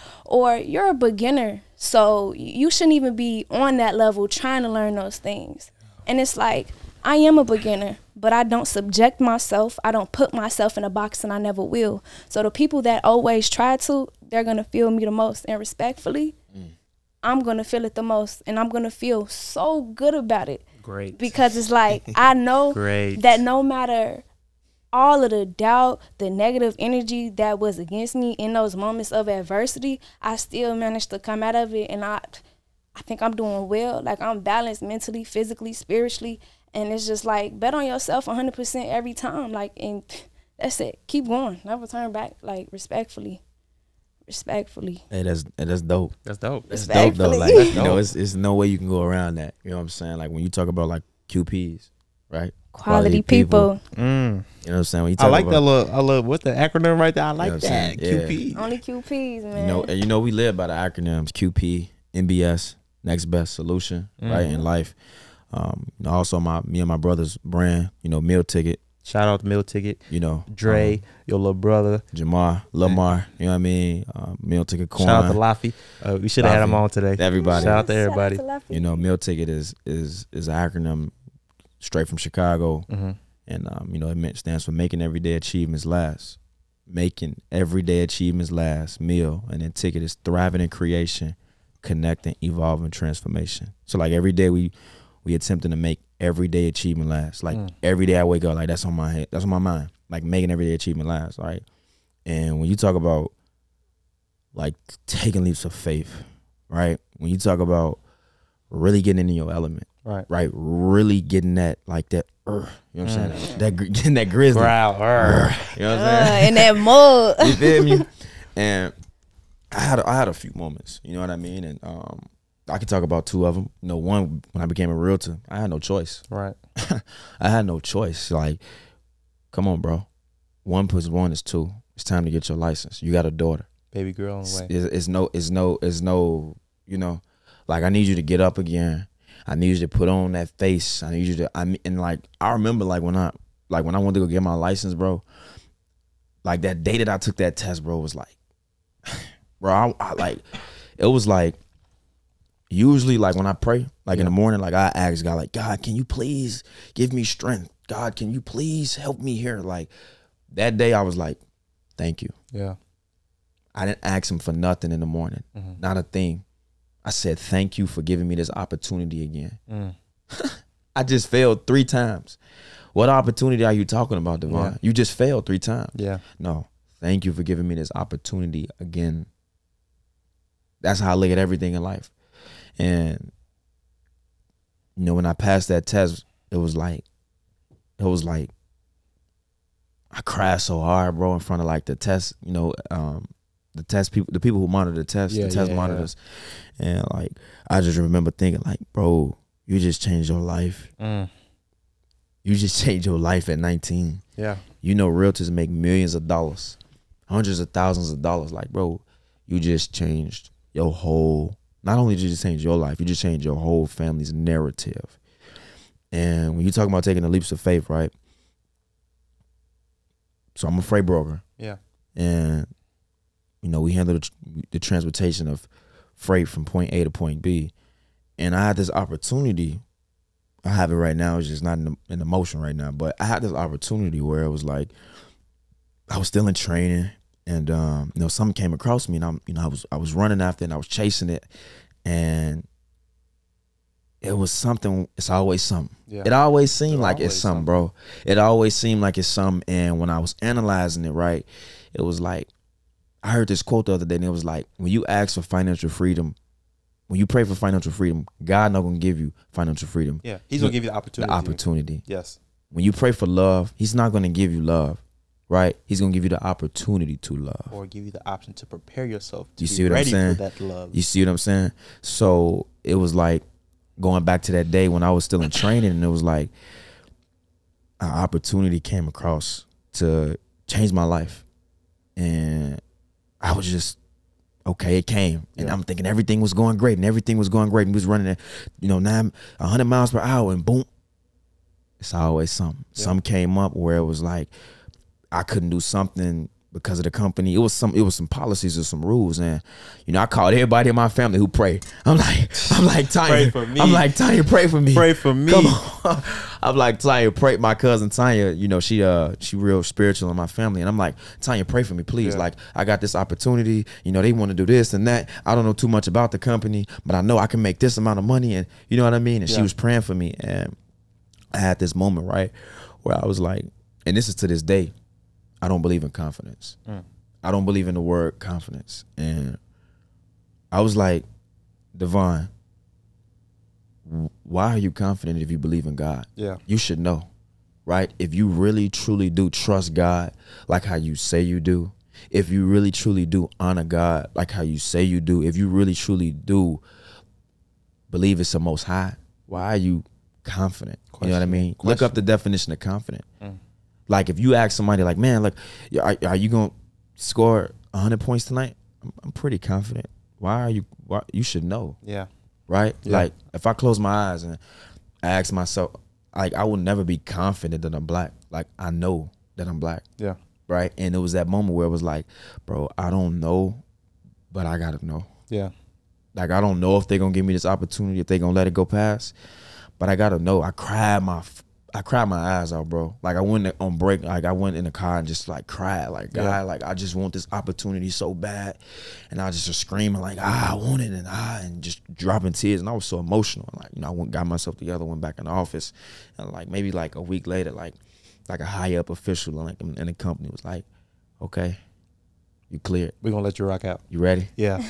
you're a beginner, so you shouldn't even be on that level trying to learn those things. And it's like, I am a beginner, but I don't subject myself. I don't put myself in a box, and I never will. So the people that always try to, they're going to feel me the most. And respectfully, I'm going to feel it the most, and I'm going to feel so good about it. Great. Because it's like, I know that no matter all of the doubt, the negative energy that was against me in those moments of adversity, I still managed to come out of it, and I think I'm doing well. Like, I'm balanced mentally, physically, spiritually, and it's just like, bet on yourself 100% every time. Like, and that's it. Keep going. Never turn back, like, respectfully. Hey, that's dope. That's dope. That's dope though. Like, you know, it's no way you can go around that. You know what I'm saying? Like, when you talk about like QPs, right? Quality people. You know what I'm saying? When you talk I love what's the acronym right there? I like that. QP. Only QPs, man. You know, we live by the acronyms QP, MBS, Next Best Solution, right, in life. Also me and my brother's brand, you know, Meal Ticket. Shout out to Meal Ticket. You know, Dre, your little brother. Lamar, you know what I mean? Meal Ticket Corn. Shout out to Laffy. We should have had him on today. Everybody. Shout out to everybody. You know, Meal Ticket is an acronym straight from Chicago. And, you know, stands for Making Everyday Achievements Last. Making Everyday Achievements Last. Meal. And then Ticket is Thriving in Creation, Connecting, Evolving, Transformation. So, like, every day we attempting to make everyday achievement last. Like, every day I wake up, like, that's on my head. That's on my mind. Like, making everyday achievement last, right? And when you talk about, like, taking leaps of faith, right? When you talk about really getting into your element, right? Really getting that, like, that, you know what I'm saying? Getting that grizzly. Growl, you know what I'm saying? In that mud. You feel me? And I had a few moments, you know what I mean? And I could talk about two of them. You know, one, when I became a realtor, I had no choice. Right. I had no choice. Like, come on, bro. 1 + 1 is 2. It's time to get your license. You got a daughter. Baby girl on the way. It's no, you know, like, I need you to get up again. I need you to put on that face. I need you to, and like, I remember, like, when I wanted to go get my license, bro, like, that day that I took that test, bro, was like, bro, I like, it was like, usually, like, when I pray, like, in the morning, like, I ask God, like, God, can you please give me strength? God, can you please help me here? Like, that day I was like, thank you. Yeah. I didn't ask him for nothing in the morning. Not a thing. I said, thank you for giving me this opportunity again. I just failed 3 times. What opportunity are you talking about, Devaughn? You just failed 3 times. Yeah. No, thank you for giving me this opportunity again. That's how I look at everything in life. And, you know, when I passed that test, it was like, I cried so hard, bro, in front of, like, the test, you know, the test people, the people who monitor the test, monitors. And, like, I just remember thinking, like, bro, you just changed your life. You just changed your life at 19. Yeah. You know, realtors make millions of dollars, hundreds of thousands of dollars. Like, bro, you just changed your whole, not only did you just change your life, you just changed your whole family's narrative. And when you talk about taking the leaps of faith, right? So I'm a freight broker. Yeah. And, you know, we handle the transportation of freight from point A to point B. And I had this opportunity. I have it right now. It's just not in the motion right now. But I had this opportunity where it was like, I was still in training. And, you know, something came across me. And I was running after it and I was chasing it. And it was something. It's always something. Yeah. It always seemed like it's something, bro. It always seemed like it's something. And when I was analyzing it, right, it was like, I heard this quote the other day, and it was like, when you ask for financial freedom, when you pray for financial freedom, God not gonna give you financial freedom. Yeah, He's gonna give you the opportunity. The opportunity. Yes. When you pray for love, He's not gonna give you love, right? He's gonna give you the opportunity to love, or give you the option to prepare yourself to be ready for that love. You see what I'm saying? So it was like going back to that day when I was still in training, and it was like an opportunity came across to change my life, and I was just, okay, it came. And I'm thinking everything was going great, and everything was going great. And we was running at, 100 miles per hour, and boom, it's always something. Yeah. Something came up where it was like, I couldn't do something because of the company. It was some policies or some rules. And, I called everybody in my family who pray. I'm like, Tanya, pray for me. I'm like, Tanya, pray for me. Pray for me. Come on. I'm like, Tanya, pray. My cousin Tanya, she real spiritual in my family. And I'm like, Tanya, pray for me, please. Yeah. Like, I got this opportunity. They want to do this and that. I don't know too much about the company, but I know I can make this amount of money. And you know what I mean? And she was praying for me. And I had this moment, right, where I was like, and this is to this day, I don't believe in confidence. I don't believe in the word confidence. And I was like, Devaughn, why are you confident if you believe in God? Yeah. You should know, right? If you really, truly do trust God like how you say you do, if you really, truly do honor God like how you say you do, if you really, truly do believe it's the Most High, why are you confident? You know what I mean? Look up the definition of confident. Like, if you ask somebody like, man, like, are you going to score 100 points tonight? I'm pretty confident. Why you should know. Yeah. Right? Yeah. Like, if I close my eyes and I ask myself, like, I will never be confident that I'm black. Like, I know that I'm black. Yeah. Right? And it was that moment where it was like, bro, I don't know, but I got to know. Yeah. Like, I don't know if they're going to give me this opportunity, if they're going to let it go past, but I got to know. I cried my eyes out, bro. Like, I went on break, like, I went in the car and just, like, cried. Like, God, like, I just want this opportunity so bad. And I was just screaming, like, I want it, and just dropping tears. And I was so emotional. Like, I got myself together, went back in the office. And, like, maybe, like, a week later, like a high-up official, like, in the company was like, okay, you cleared. We're going to let you rock out. You ready? Yeah.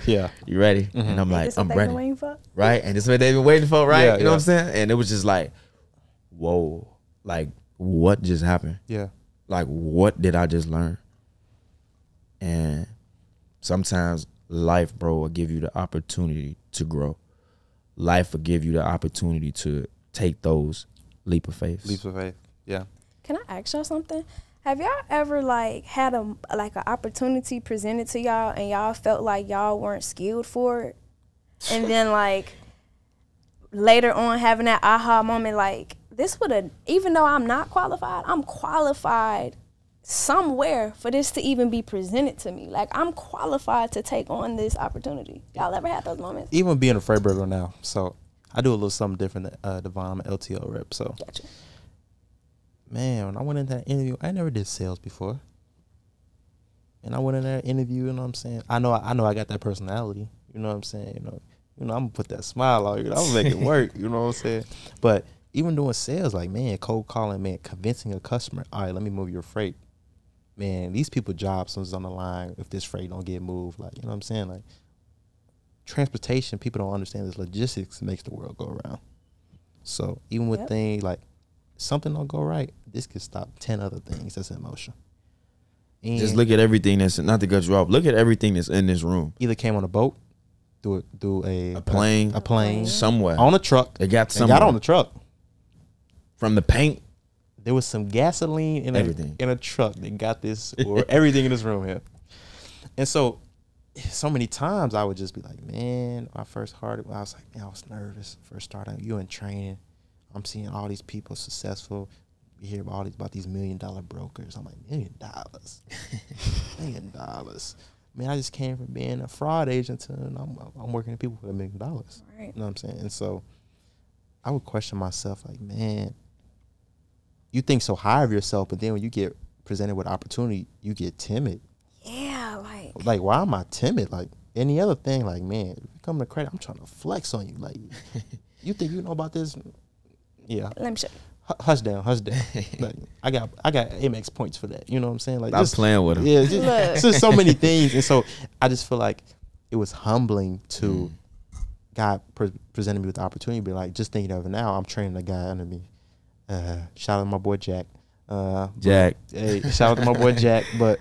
Yeah. You ready? Mm-hmm. And I'm like, I'm ready. Right? And this is what they've been waiting for, right? Yeah, you know what I'm saying? And it was just like, whoa, like, what just happened? Yeah. Like, what did I just learn? And sometimes life, bro, will give you the opportunity to grow. Life will give you the opportunity to take those leap of faith. Leaps of faith, yeah. Can I ask y'all something? Have y'all ever, like, had an opportunity presented to y'all and y'all felt like y'all weren't skilled for it? And then, like, later on having that aha moment, like, this would have, even though I'm not qualified, I'm qualified somewhere for this to even be presented to me. Like, I'm qualified to take on this opportunity. Y'all ever had those moments? Even being a freight broker now, so I do a little something different than Devaughn. I'm an LTO rep, so. Gotcha. Man, when I went into that interview, I never did sales before. And I went in that interview, you know what I'm saying? I know I got that personality, you know what I'm saying? I'm going to put that smile on you. I'm going to make it work, you know what I'm saying? But even doing sales, like, man, cold calling, man, convincing a customer, all right, let me move your freight. Man, these people jobs is on the line if this freight don't get moved. Like, you know what I'm saying? Like, transportation, people don't understand this. Logistics makes the world go around. So even with things like something don't go right, this could stop 10 other things that's in motion. And just look at everything that's, not to cut you off, look at everything that's in this room. Either came on a boat, do a plane, somewhere, on a truck. They got on the truck. From the paint there was some gasoline in Everything. in a truck that got this or everything in this room here. And so many times I would just be like, man, I first heard it, I was like, man, I was nervous. First started, you in training. I'm seeing all these people successful. You hear about these $1 million brokers. I'm like, $1 million? $1 million. Man, I just came from being a fraud agent to I'm working with people for $1 million. Right. You know what I'm saying? And so I would question myself like, man, you think so high of yourself, but then when you get presented with opportunity, you get timid. Yeah, like why am I timid? Like any other thing, like, man, if you come to credit, I'm trying to flex on you. Like, you think you know about this? Yeah. let me show you. Hush down. Like, I got Amex points for that. You know what I'm saying? Like, I'm playing with him. Yeah, it's just so many things, and so I just feel like it was humbling to God presented me with the opportunity. But like, just thinking of it now, I'm training a guy under me. Shout out to my boy Jack. Hey, shout out to my boy Jack. But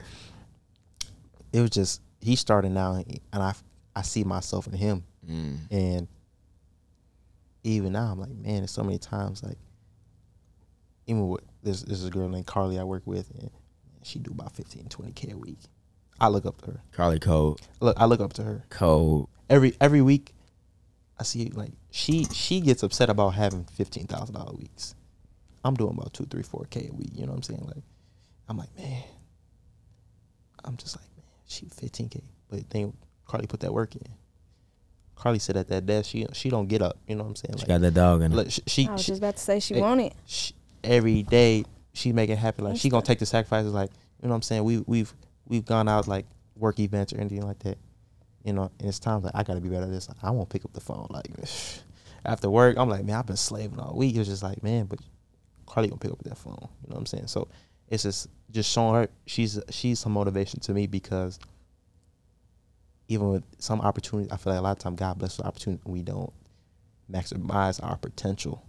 it was just he started now, and I see myself in him, and even now I'm like, man, there's so many times like. Even with this is a girl named Carly I work with, and she do about 15, 20K a week. I look up to her. Carly cold. I look up to her. Cold. Every week, I see like she gets upset about having $15,000 weeks. I'm doing about 2, 3, 4K a week. You know what I'm saying? Like, I'm like, man. I'm just like, man, she 15K, but then Carly put that work in. Carly sit at that desk. She don't get up. You know what I'm saying? She like, got that dog in her. I was just about to say she want it. Every day she make it happen. Like, she gonna take the sacrifices. Like, you know what I'm saying? We've gone out like work events or anything like that. You know, and it's times like I gotta be better at this. Like, I won't pick up the phone. Like, after work, I'm like, man, I've been slaving all week. It was just like, man, but Carly gonna pick up that phone. You know what I'm saying? So it's just showing her she's some motivation to me, because even with some opportunities, I feel like a lot of times God blesses the opportunity, we don't maximize our potential.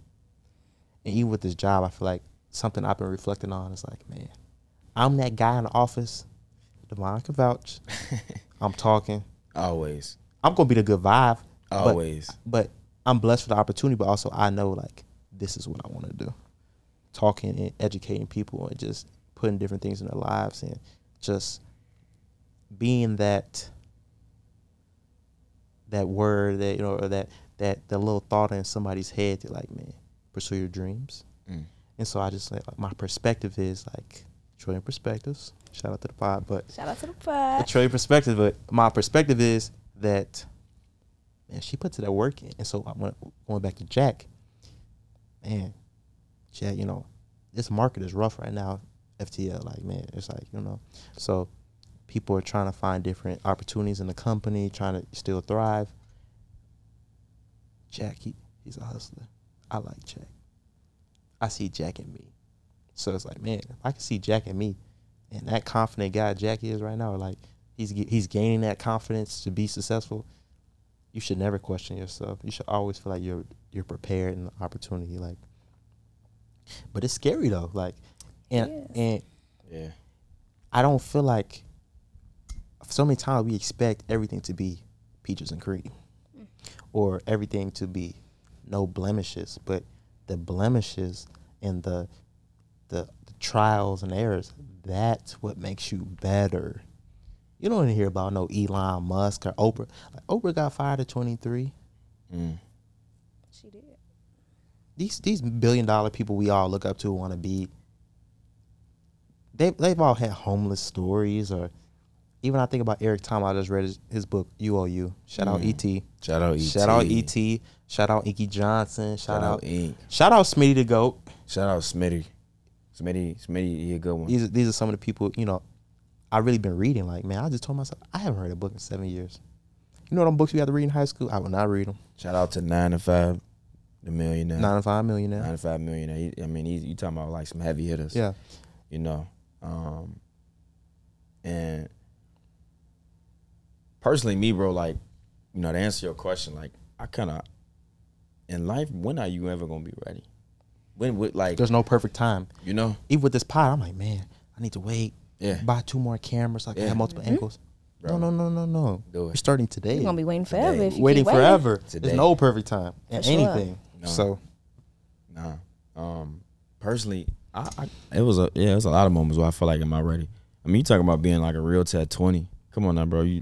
And even with this job, I feel like something I've been reflecting on is like, man, I'm that guy in the office. Devaughn can vouch. I'm talking. Always. I'm going to be the good vibe. Always. But I'm blessed for the opportunity, but also I know, like, this is what I want to do. Talking and educating people and just putting different things in their lives and just being that word that, you know, or that the little thought in somebody's head to, like, man, pursue your dreams. And so I just like my perspective is like trillion perspectives. Shout out to the pod, but Shout out to the pod. a trillion perspectives. But my perspective is that, man, she puts that work in. And so I went going back to Jack. Man, Jack, you know, this market is rough right now. FTL, like, man, it's like, you know, so people are trying to find different opportunities in the company, trying to still thrive. Jack, he's a hustler. I like Jack. I see Jack in me. So it's like, man, if I can see Jack in me, and that confident guy Jack is right now, like he's gaining that confidence to be successful, you should never question yourself. You should always feel like you're prepared in the opportunity. Like, but it's scary though. Like, and yeah, I don't feel like so many times we expect everything to be peaches and cream, or everything to be no blemishes, but the blemishes and the trials and errors, that's what makes you better. You don't hear about no Elon Musk or Oprah. Like, Oprah got fired at 23. She did. These $1 billion people we all look up to want to be. They've all had homeless stories, or even I think about Eric Thomas. I just read his book UOU. Shout out E.T. Shout out E.T. Shout out E.T. Shout out Inky Johnson. Shout out Ink. Shout out Smitty the GOAT. Shout out Smitty. Smitty, he a good one. These are some of the people, you know, I really been reading. Like, man, I just told myself, I haven't read a book in 7 years. You know them books we had to read in high school? I will not read them. Shout out to 9 to 5, the millionaire. 9 to 5 millionaire. 9 to 5 millionaire. You talking about like some heavy hitters. Yeah. You know. And personally, me, bro, like, you know, to answer your question, like, I kind of, in life, when are you ever going to be ready? When, like, there's no perfect time. You know? Even with this pod, I'm like, man, I need to wait. Yeah. Buy 2 more cameras so I can have multiple angles. Bro. No. Do it. We're starting today. You're going to be waiting forever if you waiting keep forever. Today. There's no perfect time in For sure. anything. No. So. Nah. Personally, It was a lot of moments where I felt like, am I ready? I mean, you talking about being like a realtor at 20. Come on now, bro. You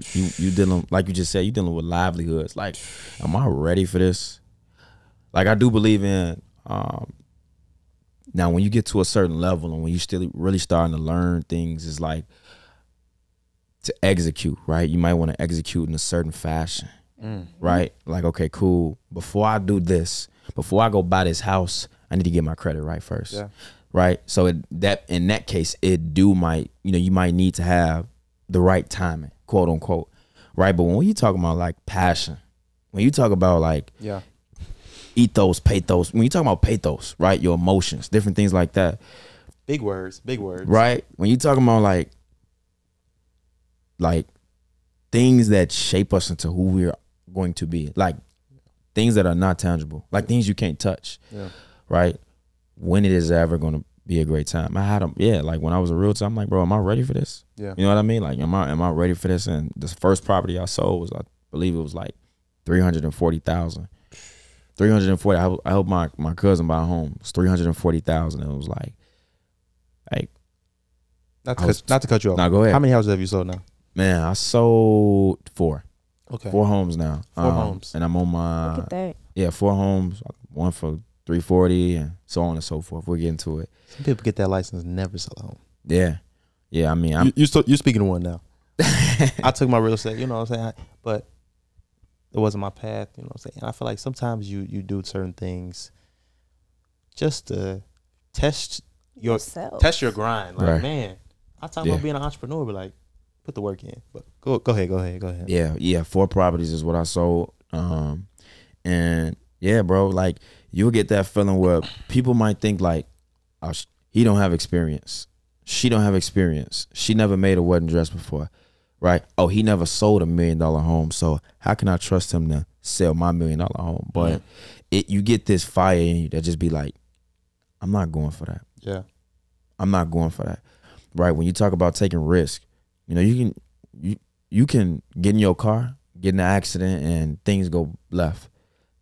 dealing, like you just said, you dealing with livelihoods. Like, am I ready for this? Like, I do believe in, now when you get to a certain level and when you still really starting to learn things, is like to execute, right? You might want to execute in a certain fashion, right? Like, okay, cool. Before I do this, before I go buy this house, I need to get my credit right first. Yeah. Right. So in that case, you might need to have the right timing, quote unquote. Right. But when you talk about like passion, when you talk about like ethos, pathos, when you talk about pathos, right, your emotions, different things like that. Big words. Right. When you talking about like things that shape us into who we're going to be, like things that are not tangible, like things you can't touch. Yeah. Right. When it is ever going to be a great time. I had like when I was a realtor, I'm like, bro, am I ready for this? Yeah. You know what I mean? Like, am I ready for this? And the first property I sold was, I believe it was like $340,000. 340. I helped my cousin buy a home. It was $340,000. It was like not to cut you off. No, go ahead. How many houses have you sold now? Man, I sold 4. Okay. 4 homes now. 4 homes. And I'm on my, Look at that. 4 homes. One for $340 and so on and so forth. We'll get into it. Some people get that license and never sell a home. Yeah. I mean, you're speaking to one now. I took my real estate, you know what I'm saying, but it wasn't my path, you know what I'm saying. And I feel like sometimes you do certain things just to test your grind. Like, right. Man, I talk about being an entrepreneur, but like, put the work in. But go ahead. Yeah. 4 properties is what I sold. And yeah, bro, like, you'll get that feeling where people might think like, oh, he don't have experience. She don't have experience. She never made a wedding dress before, right? Oh, he never sold $1 million home. So how can I trust him to sell my $1 million home? But you get this fire in you that just be like, I'm not going for that. Yeah. I'm not going for that. Right? When you talk about taking risk, you know, you can get in your car, get in an accident, and things go left.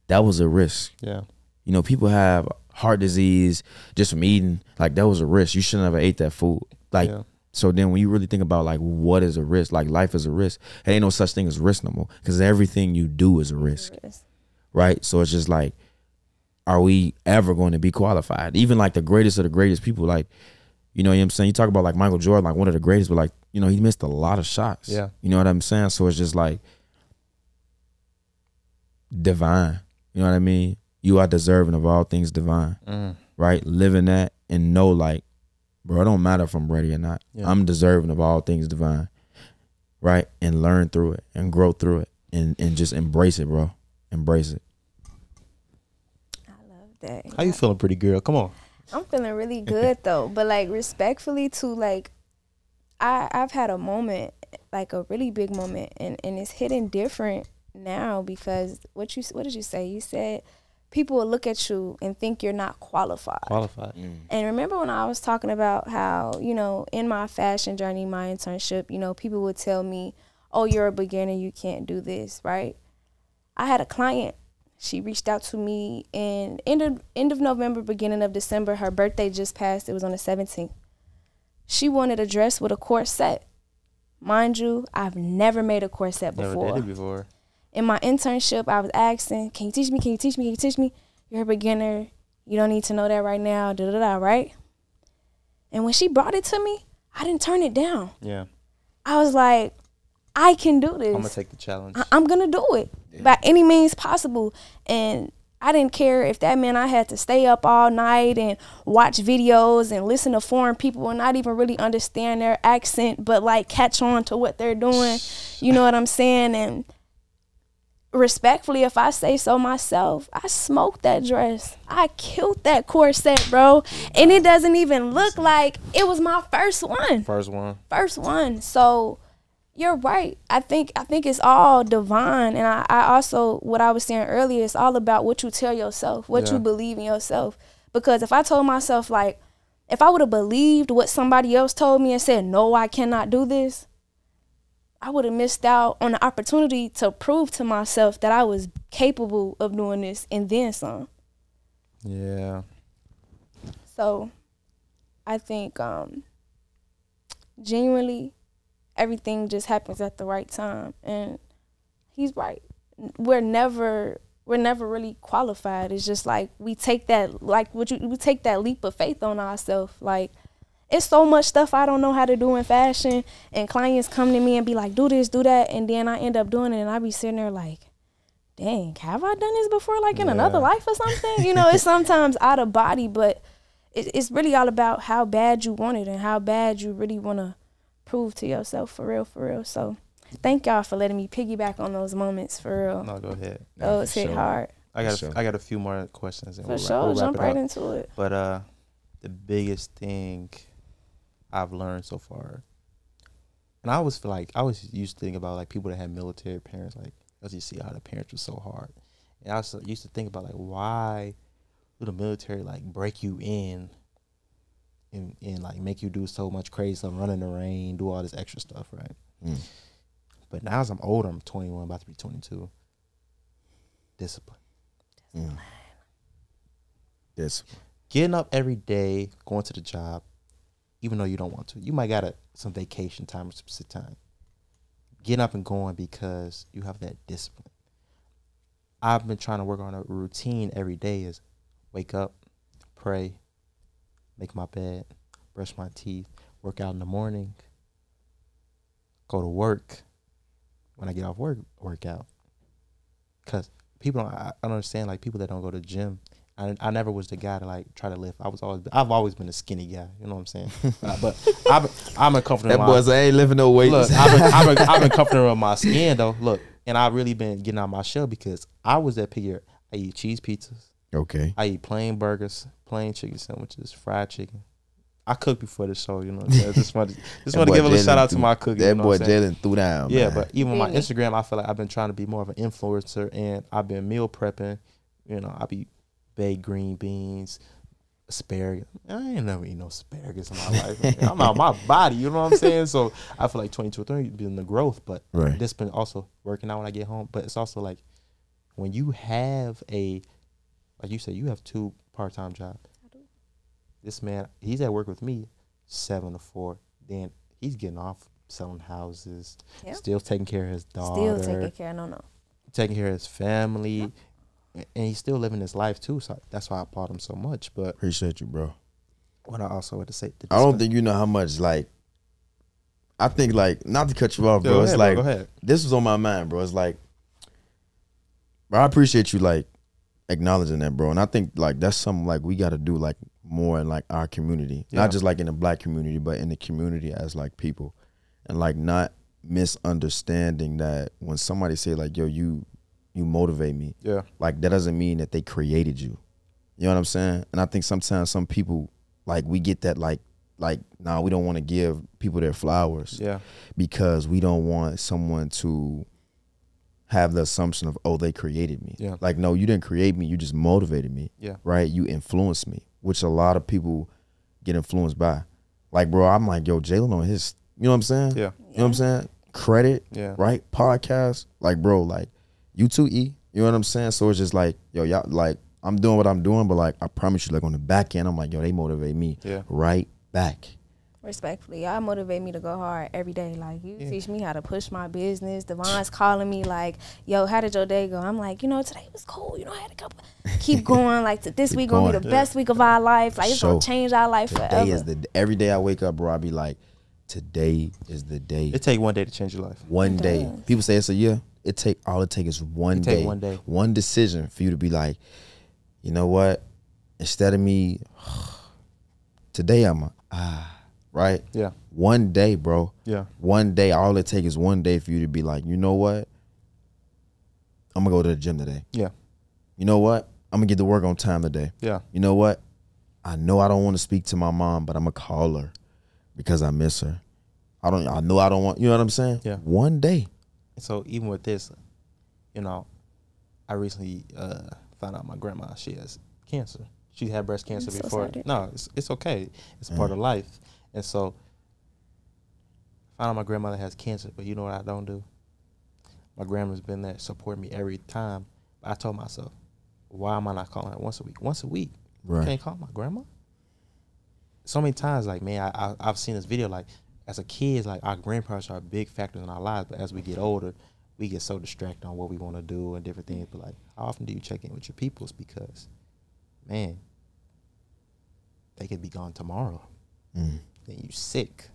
That was a risk. Yeah. You know, people have heart disease just from eating. Like, that was a risk. You shouldn't have ate that food. Like, so then when you really think about like, what is a risk? Like, life is a risk. There ain't no such thing as risk no more, because everything you do is a risk. Right? So it's just like, are we ever going to be qualified? Even like the greatest of the greatest people, like, you know what I'm saying? You talk about like Michael Jordan, like one of the greatest, but like, you know, he missed a lot of shots. Yeah. You know what I'm saying? So it's just like divine. You know what I mean? You are deserving of all things divine, right? Living that and know like, bro, it don't matter if I'm ready or not. Yeah. I'm deserving of all things divine, right? And learn through it and grow through it and just embrace it, bro. Embrace it. I love that. How you feeling, pretty girl? Come on. I'm feeling really good though, but like respectfully to like, I've had a moment, like a really big moment, and it's hitting different now because what did you say? You said people will look at you and think you're not qualified. And remember when I was talking about how, you know, in my fashion journey, my internship, you know, people would tell me, oh, you're a beginner, you can't do this, right? I had a client. She reached out to me in end of November, beginning of December. Her birthday just passed. It was on the 17th. She wanted a dress with a corset. Mind you, I've never made a corset before. Never did it before. In my internship, I was asking, can you teach me? Can you teach me? Can you teach me? You're a beginner. You don't need to know that right now, right? And when she brought it to me, I didn't turn it down. Yeah. I was like, I can do this. I'm going to take the challenge. I'm going to do it by any means possible. And I didn't care if that meant I had to stay up all night and watch videos and listen to foreign people and not even really understand their accent, but like catch on to what they're doing. You know what I'm saying? And respectfully, if I say so myself, I smoked that dress. I killed that corset, bro. And it doesn't even look like it was my first one. First one. So you're right. I think it's all divine. And I also, what I was saying earlier, it's all about what you tell yourself, what you believe in yourself. Because if I told myself, like, if I would have believed what somebody else told me and said, no, I cannot do this, I would have missed out on the opportunity to prove to myself that I was capable of doing this and then some. Yeah. So I think genuinely everything just happens at the right time, and he's right. We're never really qualified. It's just like we take that we take that leap of faith on ourselves. Like, it's so much stuff I don't know how to do in fashion, and clients come to me and be like, do this, do that, and then I end up doing it, and I be sitting there like, dang, have I done this before, like in another life or something? You know, it's sometimes out of body, but it's really all about how bad you want it and how bad you really want to prove to yourself, for real. So thank y'all for letting me piggyback on those moments, for real. No, go ahead. Those hit hard. I got a few more questions. And we'll jump right into it. But the biggest thing I've learned so far, and I always feel like I was used to think about like people that had military parents, like, because you see how the parents were so hard, and I also used to think about like, why do the military like break you in and like make you do so much crazy stuff, run in the rain, do all this extra stuff, right? But now as I'm older, I'm 21, about to be 22. Discipline. Discipline. Getting up every day, going to the job, even though you don't want to. You might got some vacation time or some sick time. Getting up and going because you have that discipline. I've been trying to work on a routine every day is wake up, pray, make my bed, brush my teeth, work out in the morning, go to work. When I get off work, work out. Because people I don't understand, like, people that don't go to the gym. I never was the guy to like try to lift. I've always been a skinny guy. You know what I'm saying? But I'm uncomfortable. That boy say, I ain't lifting no weights. Look, I've been comfortable with my skin though. Look, and I've really been getting out my shell because I was that piggy. I eat cheese pizzas. Okay. I eat plain burgers, plain chicken sandwiches, fried chicken. I cooked before the show, you know. I just want to give a shout out to my cooking. That you know boy Jalen threw down. Yeah, man. but even my Instagram, I feel like I've been trying to be more of an influencer, and I've been meal prepping. You know, I be baked green beans, asparagus. I ain't never eat no asparagus in my life. I'm out my body, you know what I'm saying? So I feel like 22 or 30 been the growth, but this been also working out when I get home. But it's also like when you have like you said, you have 2 part-time jobs. This man, he's at work with me 7 to 4. Then he's getting off selling houses, still taking care of his daughter. Taking care of his family. Yep. And he's still living his life too. So that's why I applaud him so much. But appreciate you, bro. What I also want to say. I don't think you know how much, like, I think, like, not to cut you off, bro. It's like, go ahead. This was on my mind, bro. It's like, bro, I appreciate you, like, acknowledging that, bro. And I think, like, that's something, like, we got to do, like, more in, like, our community. Not just, like, in the black community, but in the community as, like, people. And, like, not misunderstanding that when somebody say, like, yo, you motivate me. Yeah. Like, that doesn't mean that they created you. You know what I'm saying? And I think sometimes some people, like, we get that, like, nah, we don't want to give people their flowers. Yeah. Because we don't want someone to have the assumption of, oh, they created me. Yeah. Like, no, you didn't create me. You just motivated me. Yeah. Right? You influenced me, which a lot of people get influenced by. Like, bro, I'm like, yo, Jalen on his, you know what I'm saying? Yeah. You know what I'm saying? Credit. Yeah. Right? Podcast. Like, bro, like, you too, E. You know what I'm saying? So it's just like, yo, y'all, like, I'm doing what I'm doing, but, like, I promise you, like, on the back end, I'm like, yo, they motivate me right back. Respectfully, y'all motivate me to go hard every day. Like, you teach me how to push my business. Devaugh's calling me like, yo, how did your day go? I'm like, you know, today was cool. You know, I had a couple. Keep going. Like, this week going to be the best week of our life. Like, it's going to change our life forever. Every day I wake up, bro, I be like, today is the day. It take one day to change your life. One day. People say it's a year. All it takes is one day. One decision for you to be like, you know what? Instead of me, today I'm right? Yeah. One day, bro. Yeah. One day. All it takes is one day for you to be like, you know what? I'm gonna go to the gym today. Yeah. You know what? I'm gonna get to work on time today. Yeah. You know what? I know I don't want to speak to my mom, but I'm gonna call her because I miss her. I know I don't want, you know what I'm saying? Yeah. One day. So even with this, you know, I recently found out my grandma, she has cancer. She had breast cancer before. So no, it's okay. It's part of life. And so I found out my grandmother has cancer, but you know what I don't do? My grandma's been there supporting me every time. But I told myself, why am I not calling her once a week? Once a week. Right. I can't call my grandma. so many times, like, man, I've seen this video, like, as a kid, like, our grandparents are big factors in our lives, but as we get older, we get so distracted on what we want to do and different things. But, like, how often do you check in with your peoples? Because, man, they could be gone tomorrow. Then you sick.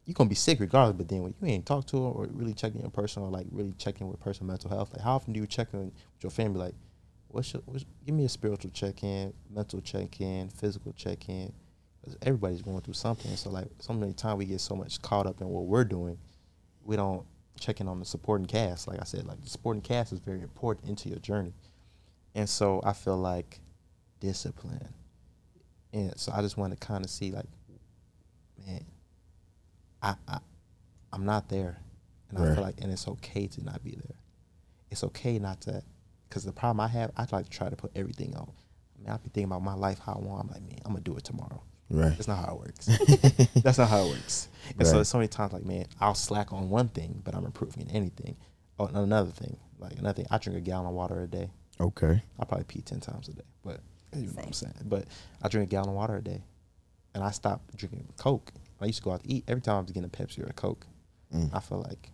You're going to be sick regardless, but then when you ain't talk to them or really checking your person or, like, really checking with personal mental health, like, how often do you check in with your family, like, give me a spiritual check-in, mental check-in, physical check-in. Because everybody's going through something. So, like, so many times we get so much caught up in what we're doing, we don't check in on the supporting cast. Like I said, like, the supporting cast is very important into your journey. And so I feel like discipline. And so I just want to kind of see, like, man, I'm not there. And I feel like, and it's okay to not be there. It's okay not to, because the problem I have, I like to try to put everything on. I mean, I be thinking about my life, how I want. I'm like, man, I'm going to do it tomorrow. Right. That's not how it works. That's not how it works. And so there's so many times, like, man, I'll slack on one thing, but I'm improving in anything. Oh, another thing, I drink a gallon of water a day. Okay. I probably pee 10 times a day, but you know what I'm saying. But I drink a gallon of water a day, and I stopped drinking Coke. I used to go out to eat every time I was getting a Pepsi or a Coke. I feel like,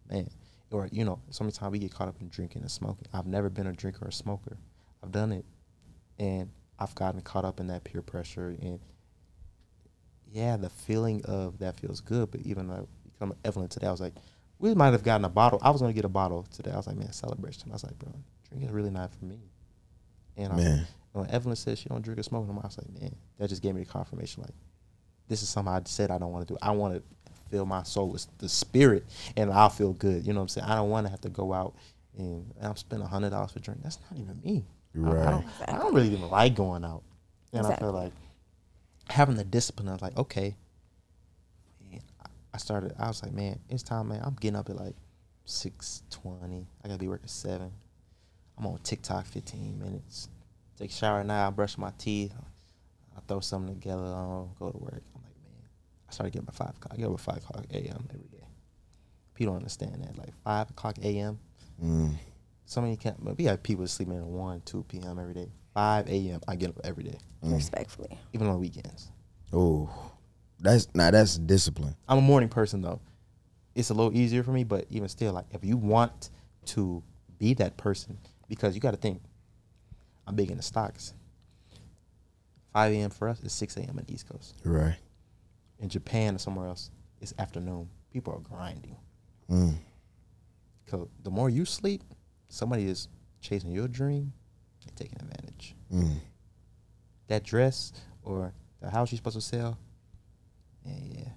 man, or, you know, so many times we get caught up in drinking and smoking. I've never been a drinker or a smoker. I've done it, and I've gotten caught up in that peer pressure, and yeah, the feeling of that feels good. But even though become Evelyn today, I was like, we might have gotten a bottle. I was gonna get a bottle today. I was like, man, celebration. I was like, bro, drinking is really not for me. And when Evelyn said she don't drink or smoke anymore, I was like, man, that just gave me the confirmation. Like, this is something I said I don't want to do. I want to fill my soul with the spirit, and I'll feel good. You know what I'm saying? I don't want to have to go out and I'm spending $100 for drink. That's not even me. Right. I don't really even like going out. And I feel like having the discipline, I was like, okay. And I was like, man, it's time, man. I'm getting up at like 6:20. I got to be working 7. I'm on TikTok 15 minutes. Take a shower now. I brush my teeth. I throw something together. Go to work. I'm like, man. I started getting up at 5 o'clock. I get up at 5 o'clock a.m. every day. People don't understand that. Like 5 o'clock a.m. So many we have people sleeping at 1, 2 p.m. every day. 5 a.m. I get up every day. Respectfully. Even on weekends. Oh, that's discipline. I'm a morning person though. It's a little easier for me, but even still, like, if you want to be that person, because you got to think, I'm big into stocks. 5 a.m. for us is 6 a.m. on the East Coast. Right. In Japan or somewhere else, it's afternoon. People are grinding. Because the more you sleep, somebody is chasing your dream and taking advantage. That dress or the house you're supposed to sell, yeah,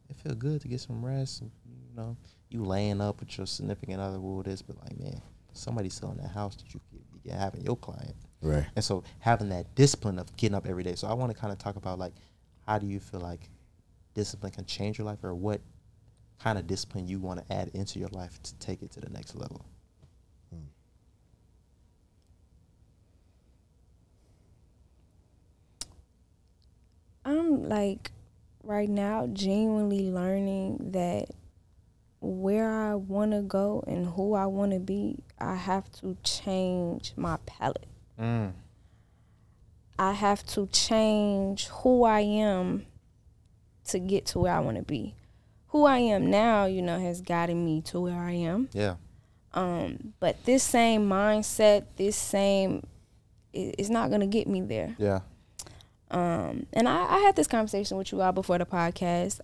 it feel good to get some rest. And, you know, you laying up with your significant other, what it is, but like, man, somebody's selling that house that you could be having your client. Right. And so having that discipline of getting up every day. So I want to kind of talk about, like, how do you feel like discipline can change your life, or what kind of discipline you want to add into your life to take it to the next level? I'm like right now genuinely learning that where I want to go and who I want to be, I have to change my palette. I have to change who I am to get to where I want to be. Who I am now, you know, has gotten me to where I am. Yeah. But this same mindset, is not going to get me there. Yeah. And I had this conversation with you all before the podcast.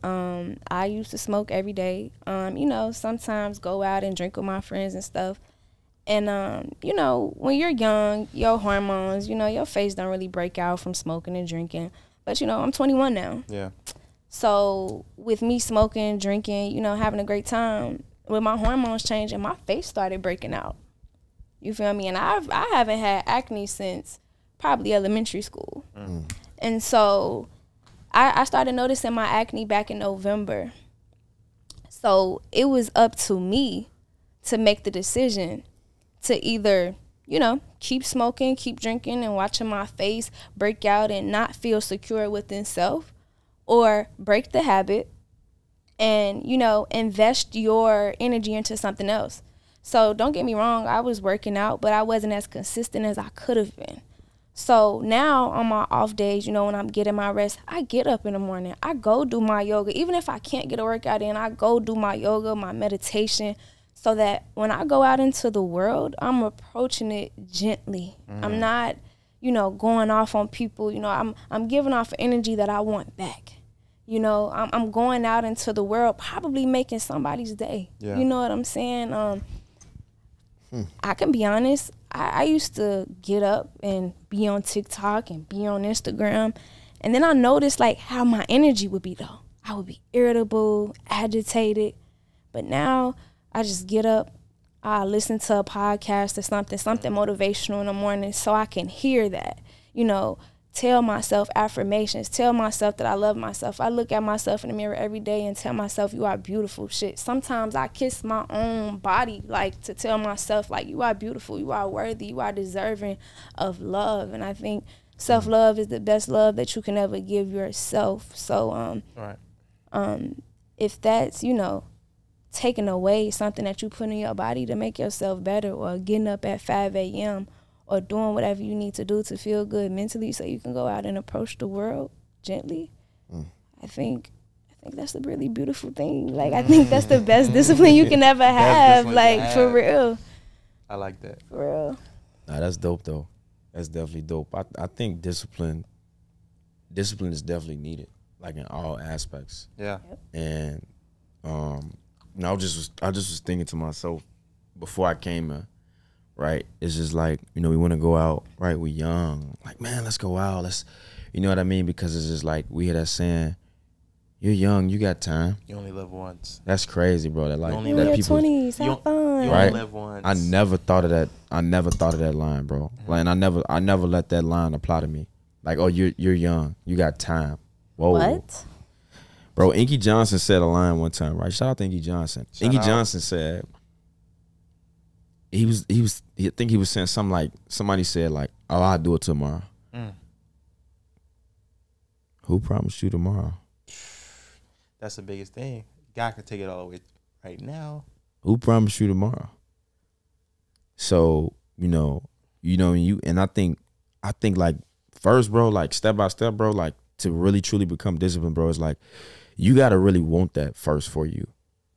I used to smoke every day. You know, sometimes go out and drink with my friends and stuff. And, you know, when you're young, your hormones, you know, your face don't really break out from smoking and drinking. But, you know, I'm 21 now. Yeah. So with me smoking, drinking, you know, having a great time, with my hormones changing, my face started breaking out. You feel me? And I haven't had acne since probably elementary school. And so I started noticing my acne back in November. So it was up to me to make the decision to either, you know, keep smoking, keep drinking, and watching my face break out and not feel secure within self, or break the habit and, you know, invest your energy into something else. So don't get me wrong, I was working out, but I wasn't as consistent as I could have been. So now on my off days, you know, when I'm getting my rest, I get up in the morning. I go do my yoga. Even if I can't get a workout in, I go do my yoga, my meditation, so that when I go out into the world, I'm approaching it gently. I'm not, you know, going off on people. You know, I'm giving off energy that I want back. You know, I'm going out into the world, probably making somebody's day. Yeah. You know what I'm saying? I can be honest. I used to get up and be on TikTok and be on Instagram. And then I noticed, like, how my energy would be, though. I would be irritable, agitated. But now I just get up, I listen to a podcast or something motivational in the morning so I can hear that, you know, tell myself affirmations, tell myself that I love myself. I look at myself in the mirror every day and tell myself, you are beautiful. Shit, sometimes I kiss my own body, like, to tell myself, like, you are beautiful, you are worthy, you are deserving of love. And I think self-love is the best love that you can ever give yourself. So if that's, you know, taking away something that you put in your body to make yourself better, or getting up at 5 a.m., or doing whatever you need to do to feel good mentally so you can go out and approach the world gently, I think that's a really beautiful thing. Like, I think that's the best discipline you can ever have. Like, for real. I like that. For real. Nah, that's dope, though. That's definitely dope. I think discipline is definitely needed, like, in all aspects. Yeah. And I just was thinking to myself before I came here, right? It's just like, you know, we want to go out, right? We're young, like, man, let's go out. Let's, you know what I mean? Because it's just like, we hear that saying, you're young, you got time. You only live once. That's crazy, bro. That, like, You only that In your people, 20s, have fun. You Right. only live once. I never thought of that. I never thought of that line, bro. Like, and I never let that line apply to me. Like, oh, you're young, you got time. Whoa. What? Bro, Inky Johnson said a line one time, right? Shout out to Inky Johnson. Inky Johnson said, I think he was saying something like, somebody said, like, oh, I'll do it tomorrow. Who promised you tomorrow? That's the biggest thing. God can take it all away right now. Who promised you tomorrow? So, and I think like, first, bro, like, step by step, bro, like, to really truly become disciplined, bro, is like, you gotta really want that first for you.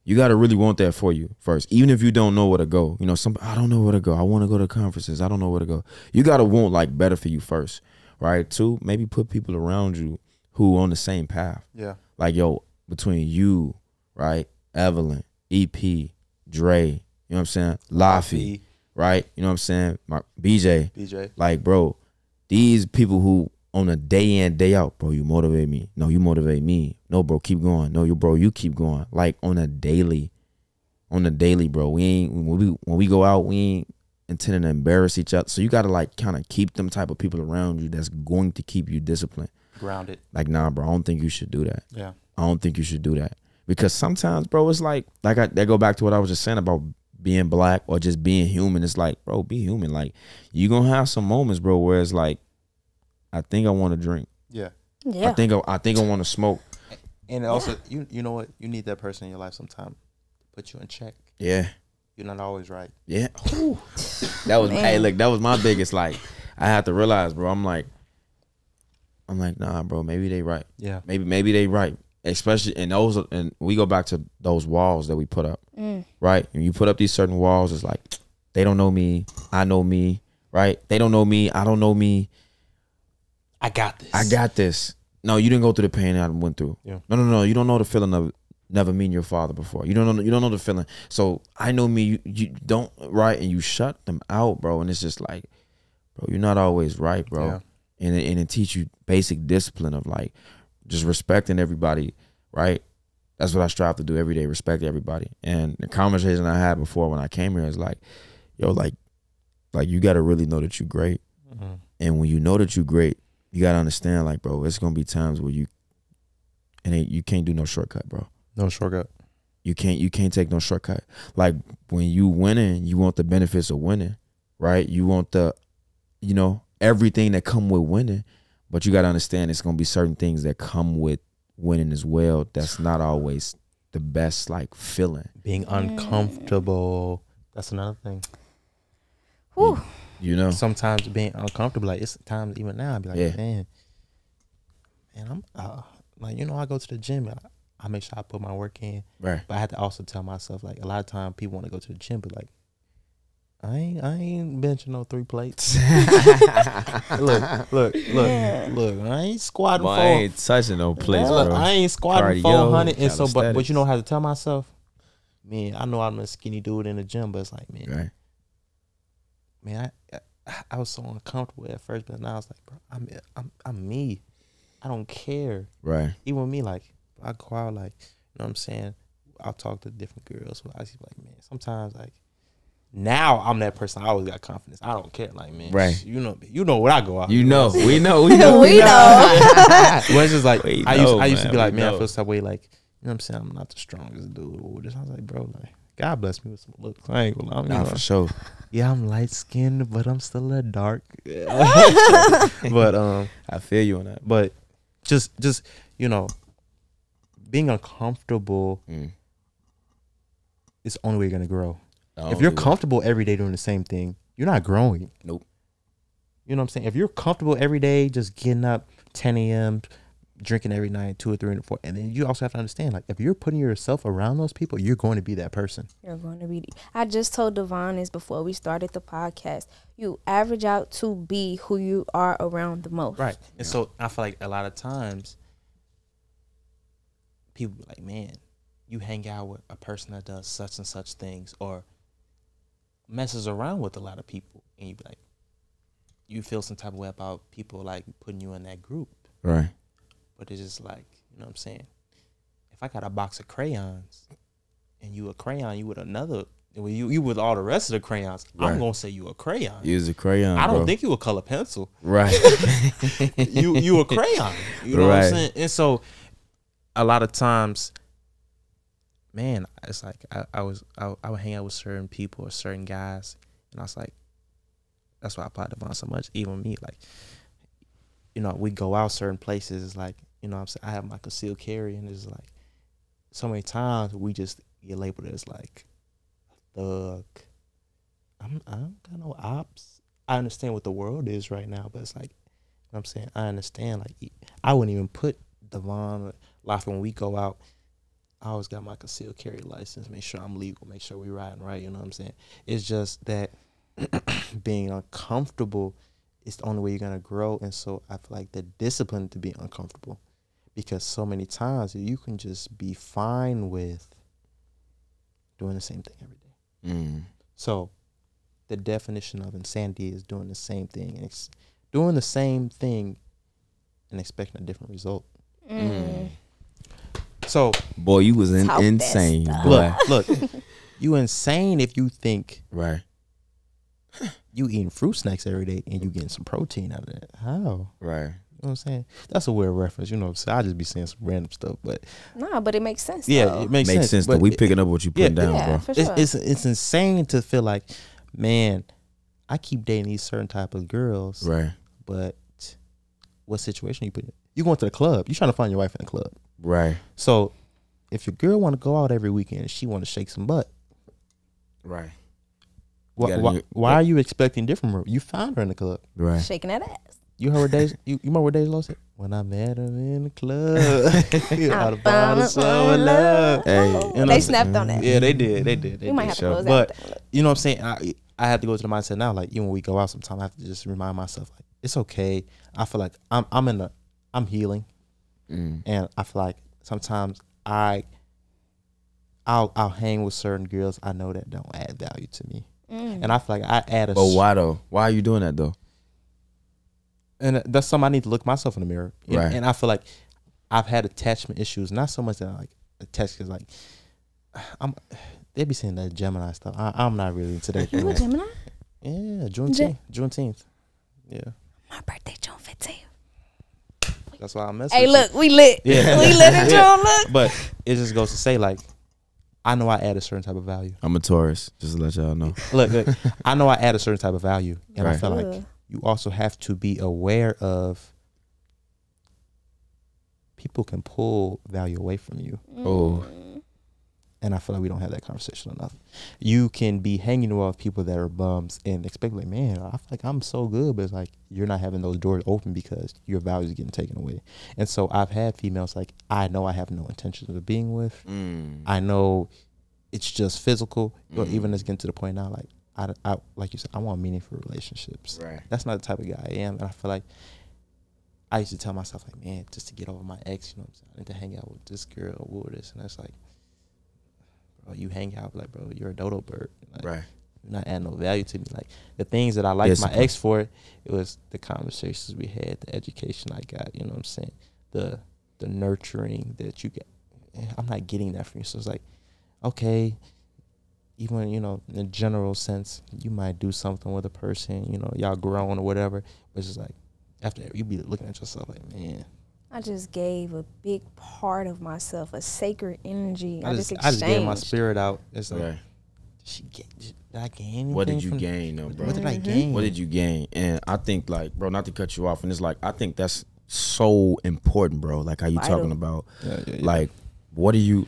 You gotta really want that for you first, even if you don't know where to go. You know, I don't know where to go. I want to go to conferences. I don't know where to go. You gotta want, like, better for you first, right? Two, maybe put people around you who on the same path. Yeah. Like, yo, between you, right, Evelyn, EP, Dre, you know what I'm saying, Laffy, right, you know what I'm saying, BJ, like, bro, these people who on a day in, day out, bro, you motivate me. No, you motivate me. No, bro, keep going. No, you keep going. Like, on a daily, bro. We ain't, when we go out, we ain't intending to embarrass each other. So you gotta, like, kind of keep them type of people around you that's going to keep you disciplined. Grounded. Like, nah, bro, I don't think you should do that. Yeah. I don't think you should do that. Because sometimes, bro, it's like that go back to what I was just saying about being black or just being human. It's like, bro, be human. Like, you gonna have some moments, bro, where it's like, I think I want to drink. Yeah. Yeah. I think I want to smoke. And also, you know what? You need that person in your life sometime to put you in check. Yeah. You're not always right. Yeah. That was, hey, look, that was my biggest, like, I had to realize, bro, I'm like, nah, bro, maybe they right. Yeah. Maybe they right. Especially and we go back to those walls that we put up, right? When you put up these certain walls, it's like, they don't know me, I know me, right? They don't know me, I don't know me. I got this. No, you didn't go through the pain I went through. Yeah. No. You don't know the feeling of never meeting your father before. You don't know the feeling. So I know me. You don't, right? And you shut them out, bro. And it's just like, bro, you're not always right, bro. Yeah. And it teach you basic discipline of, like, just respecting everybody, right? That's what I strive to do every day, respect everybody. And the conversation I had before when I came here is like, yo, like you got to really know that you're great. Mm-hmm. And when you know that you're great, you got to understand, like, bro, it's going to be times where you can't do no shortcut, bro. No shortcut. You can't take no shortcut. Like, when you winning, you want the benefits of winning, right? You want the, everything that come with winning. But you got to understand, it's going to be certain things that come with winning as well. That's not always the best, like, feeling. Being uncomfortable. That's another thing. Whew. You know, sometimes being uncomfortable. Like it's times even now, I be like, Yeah. man, I'm like, you know, I go to the gym. I make sure I put my work in, right? but I had to also tell myself like a lot of times people want to go to the gym, but like I ain't benching no 3 plates. look. I ain't squatting Boy, I for. ain't touching no plates, Look, bro. I ain't squatting Cardio, 400, and so but you know calisthenics. how to tell myself, man. I know I'm a skinny dude in the gym, but it's like, man, Right. man, I was so uncomfortable at first, but now it's like, bro, I'm me. I don't care. Right. Even with me, like I go out, like you know what I'm saying. I'll talk to different girls. I see like, man, sometimes like now I'm that person. I always got confidence. I don't care, like man. Right. You know what I go out. You what know, I'm saying? we know. We know. Well, it's just like We I know, used to be man, like, we man, I know. feel some way, like you know what I'm saying. I'm not the strongest dude. Or this. I was like, bro, like God bless me with some looks. I ain't gonna lie. You Nah, know, for sure. yeah, I'm light skinned, but I'm still a dark. But I feel you on that. but just you know, being uncomfortable Mm. is the only way you're gonna grow. The If you're only way. comfortable every day doing the same thing, you're not growing. Nope. You know what I'm saying? If you're comfortable every day, just getting up 10 a.m., drinking every night, 2 or 3 and 4, and then you also have to understand, like, if you're putting yourself around those people, you're going to be that person. You're going to be. I just told Devaughn this before we started the podcast. You average out to be who you are around the most. Right. And so I feel like a lot of times people be like, man, you hang out with a person that does such and such things or messes around with a lot of people, and you be like, you feel some type of way about people like putting you in that group. Right. But it's just like, you know what I'm saying? If I got a box of crayons and you a crayon, you with another, you with all the rest of the crayons, Right. I'm gonna say you a crayon. Use a crayon. I don't bro. think you a color pencil. Right. You a crayon. You know what I'm saying? And so a lot of times, man, it's like I would hang out with certain people or certain guys, and I was like, that's why I applied to Devaughn so much. Even me, like, you know, we go out certain places. It's like, you know what I'm saying, I have my concealed carry, and it's like so many times we just get labeled as like a thug. I don't got no ops. I understand what the world is right now, but it's like, you know what I'm saying, I understand. Like, I wouldn't even put Devaughn life when we go out. I always got my concealed carry license, make sure I'm legal, make sure we riding right, you know what I'm saying? It's just that being uncomfortable is the only way you're gonna grow. And so I feel like the discipline to be uncomfortable, because so many times you can just be fine with doing the same thing every day. Mm. So the definition of insanity is doing the same thing and doing the same thing and expecting a different result. So Boy, you was Talk that insane. stuff. Boy. look, you insane if you think Right. you eating fruit snacks every day and you getting some protein out of that. How? Right. You know what I'm saying? That's a weird reference. You know what I'm saying? I just be saying some random stuff, but Nah, but it makes sense. yeah, though. it makes sense. though. But We picking up what you putting down, yeah, bro. for sure. it's insane to feel like, man, I keep dating these certain type of girls, Right. but what situation you put in? You going to the club. You trying to find your wife in the club. Right. So if your girl want to go out every weekend and she want to shake some butt, Right. why are you expecting different from her? You found her in the club. Right. Shaking that ass. You heard what Dej, you remember what Dej Lowe said? When I met her in the club, I found a soul of love. Hey, You know what They I'm snapped on that. Yeah, they did. They We might did. have to sure. close But that thing. Look. you know what I'm saying? I have to go to the mindset now. Like, even when we go out, sometimes I have to just remind myself, like, it's okay. I feel like I'm healing, and I feel like sometimes I'll hang with certain girls I know that don't add value to me, and I feel like I add a. But why though? Why are you doing that though? And that's something I need to look myself in the mirror. Right. And I feel like I've had attachment issues, not so much that I like attached, because like they be saying that Gemini stuff. I'm not really into that. You a Gemini? Yeah, Juneteenth. Yeah, My birthday, June 15th. that's why I mess. Hey, with look, we lit. Yeah. We lit in Yeah. June. Look. But it just goes to say, like, I know I add a certain type of value. I'm a Taurus, just to let y'all know. Look, I know I add a certain type of value, and I Right. feel like you also have to be aware of people can pull value away from you. Oh. And I feel like we don't have that conversation enough. You can be hanging around with people that are bums and expect, like, man, I feel like I'm so good, but it's like you're not having those doors open because your values are getting taken away. And so I've had females like I know I have no intentions of being with. I know it's just physical. Or even it's getting to the point now, like I like you said, I want meaningful relationships. Right. That's not the type of guy I am. And I feel like I used to tell myself, like, man, just to get over my ex, you know what I'm saying? I need to hang out with this girl or with this. And that's like, bro, you hang out, like, bro, you're a dodo bird. Like, Right. You're not adding no value to me. Like, the things that I liked my ex for, it was the conversations we had, the education I got, you know what I'm saying? The nurturing that you get. I'm not getting that from you. So it's like, okay, even, you know, in a general sense, you might do something with a person, you know, y'all grown or whatever, but it's just like, after that, you be looking at yourself like, man. I just gave a big part of myself, a sacred energy. I just gave my spirit out. It's like, Right. did I gain anything? What did you gain, though, bro? What did I gain? What did you gain? And I think, like, bro, not to cut you off, and it's like, I think that's so important, bro. Like, how you talking about, like, what are you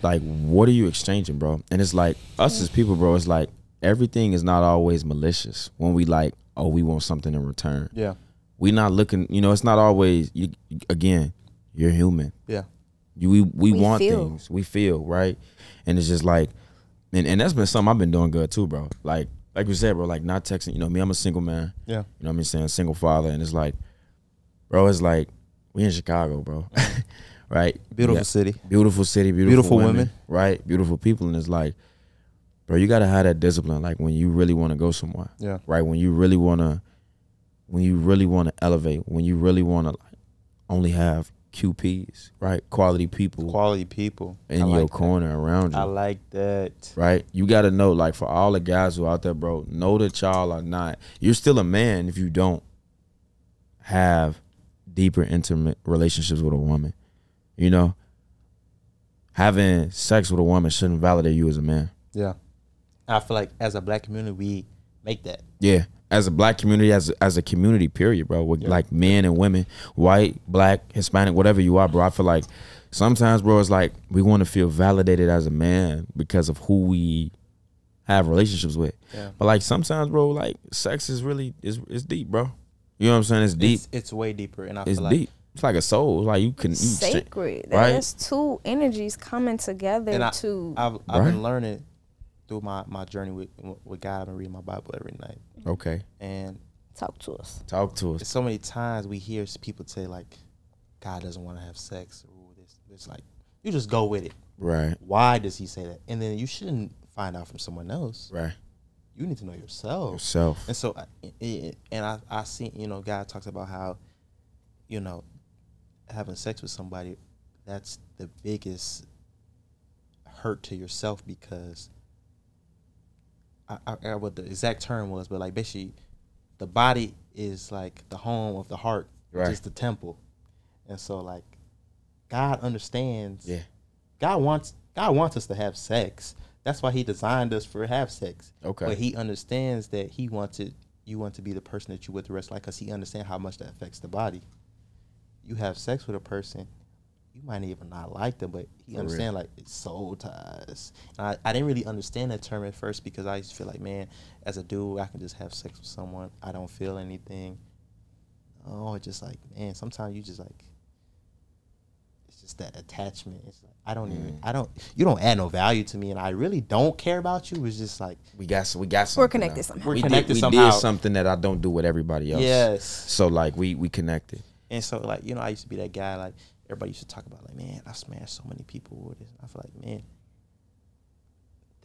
exchanging, bro? And it's like, us as people, bro, it's like, everything is not always malicious when we like, oh, we want something in return. Yeah. We not looking, you know, it's not always, again, you're human. Yeah. We want feel. things. We feel, right? And it's just like, and that's been something I've been doing good too, bro. Like you said, bro, like not texting, you know, me, I'm a single man. Yeah. You know what I mean? Saying single father. And it's like, bro, it's like, we in Chicago, bro. Right? Beautiful city. Beautiful city, beautiful women. Right? Beautiful people. And it's like, bro, you gotta have that discipline. Like when you really want to go somewhere. Yeah. Right? When you really want to elevate, when you really want to like only have QPs, right? Quality people in your corner around you. I like that. Right? You got to know, like, for all the guys who are out there, bro, know that y'all are not, you're still a man if you don't have deeper, intimate relationships with a woman. You know? Having sex with a woman shouldn't validate you as a man. Yeah. I feel like as a black community, we make that. Yeah. As a black community, as a community, period, bro, with like men and women, white, black, Hispanic, whatever you are, bro, I feel like sometimes, bro, it's like we want to feel validated as a man because of who we have relationships with. Yeah. But like sometimes, bro, like sex is really, it's deep, bro. You know what I'm saying? It's deep. It's way deeper. And I it's feel deep. Like it's like a soul. It's like you can sacred. Right? That's two energies coming together. And I've been learning through my journey with God. I've been reading my Bible every night. Okay. And talk to us. So many times we hear people say like, God doesn't want to have sex. Or this. It's like, you just go with it. Right. Why does he say that? And then you shouldn't find out from someone else. Right. You need to know yourself. And so, I see, you know, God talks about how, you know, having sex with somebody, that's the biggest hurt to yourself because I what the exact term was, but like basically the body is like the home of the heart, right. Just the temple. And so like God understands. Yeah. God wants us to have sex. That's why he designed us for have sex. Okay. But he understands that you want to be the person that you with the rest of life because he understands how much that affects the body. You have sex with a person, you might even not like them, but he understands like it's soul ties. And I didn't really understand that term at first because I used to feel like, man, as a dude, I can just have sex with someone. I don't feel anything. Oh, it's just like, man, sometimes you just like, it's just that attachment. It's like, you don't add no value to me and I really don't care about you. It's just like, we got something. We're connected somehow. We did something that I don't do with everybody else. Yes. So like we connected. And so like, you know, I used to be that guy, like everybody used to talk about like, man, I smashed so many people with this. I feel like, man,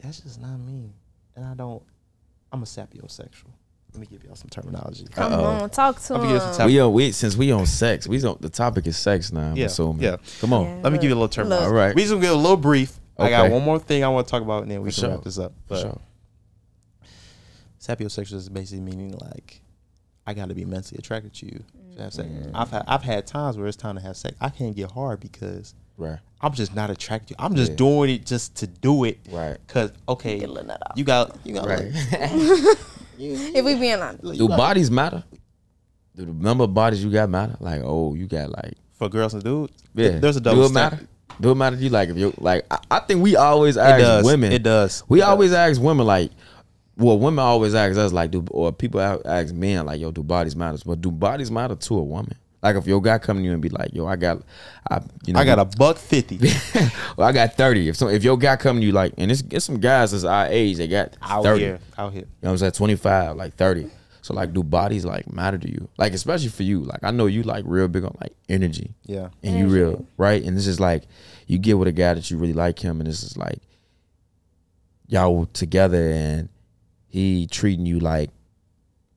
that's just not me. And I'm a sapiosexual. Let me give y'all some terminology. Come on, talk to him. Since we on sex, the topic is sex now. I'm assuming. Yeah. Come on. Yeah, let me give you a little terminology. All right. We just gonna get a little brief. Okay. I got one more thing I want to talk about, and then we can wrap this up. But sapiosexual is basically meaning like I got to be mentally attracted to you to have sex. I've had times where it's time to have sex. I can't get hard because I'm just not attracted to you. I'm just doing it just to do it. Right. Cause you got right. Like, if we being honest, do bodies matter? Do the number of bodies you got matter? Like, oh, you got like for girls and dudes. Yeah. There's a double matter. Do it matter to you? Like if you like, I think we always It ask does. women. It does. We It always does. ask women like, well, women always ask us like, or people ask men like, yo, do bodies matter? But do bodies matter to a woman? Like if your guy come to you and be like, yo, I got I got $150 well, I got 30. If your guy come to you like, and it's some guys that's our age, they got 30. out here. You know what I'm saying? 25, like 30. So like, do bodies like matter to you? Like especially for you, like I know you like real big on like energy. Yeah. And you real, right? And this is like, you get with a guy that you really like him, and this is like, y'all together, and he treating you like